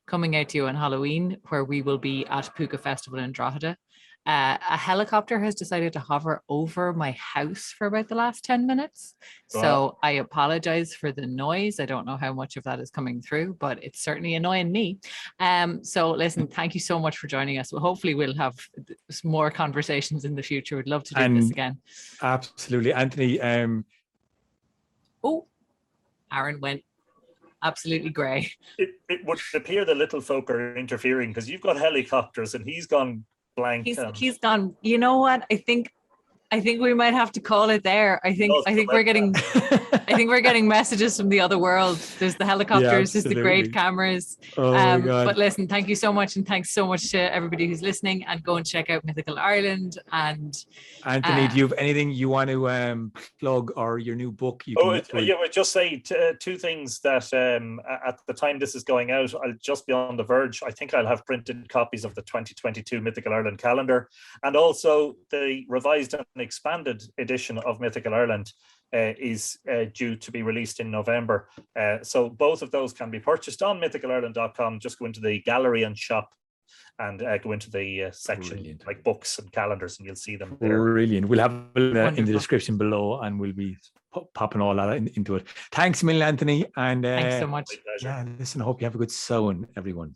coming out to you on Halloween, where we will be at Puka Festival in Drogheda. A helicopter has decided to hover over my house for about the last 10 minutes. Wow. So I apologize for the noise. I don't know how much of that is coming through, but it's certainly annoying me. So listen, thank you so much for joining us. Well, hopefully we'll have more conversations in the future. We'd love to do this again. Absolutely. Anthony. Oh, Aaron went absolutely grey. It would appear the little folk are interfering because you've got helicopters and he's gone blank. He's gone. You know what? I think we might have to call it there. I think we're getting messages from the other world. There's the helicopters, there's the great cameras. But listen, thank you so much, and thanks so much to everybody who's listening, and go and check out Mythical Ireland. And Anthony, do you have anything you want to plug, or your new book? I would just say two things that at the time this is going out, I'll just be on the verge. I think I'll have printed copies of the 2022 Mythical Ireland calendar, and also the revised and expanded edition of Mythical Ireland is due to be released in November. So both of those can be purchased on mythicalireland.com. Just go into the gallery and shop and go into the section like books and calendars, and you'll see them there. Brilliant. We'll have it in the description below, and we'll be popping all that into it. Thanks a million, Anthony. And thanks so much. Yeah, listen, I hope you have a good Samhain, everyone.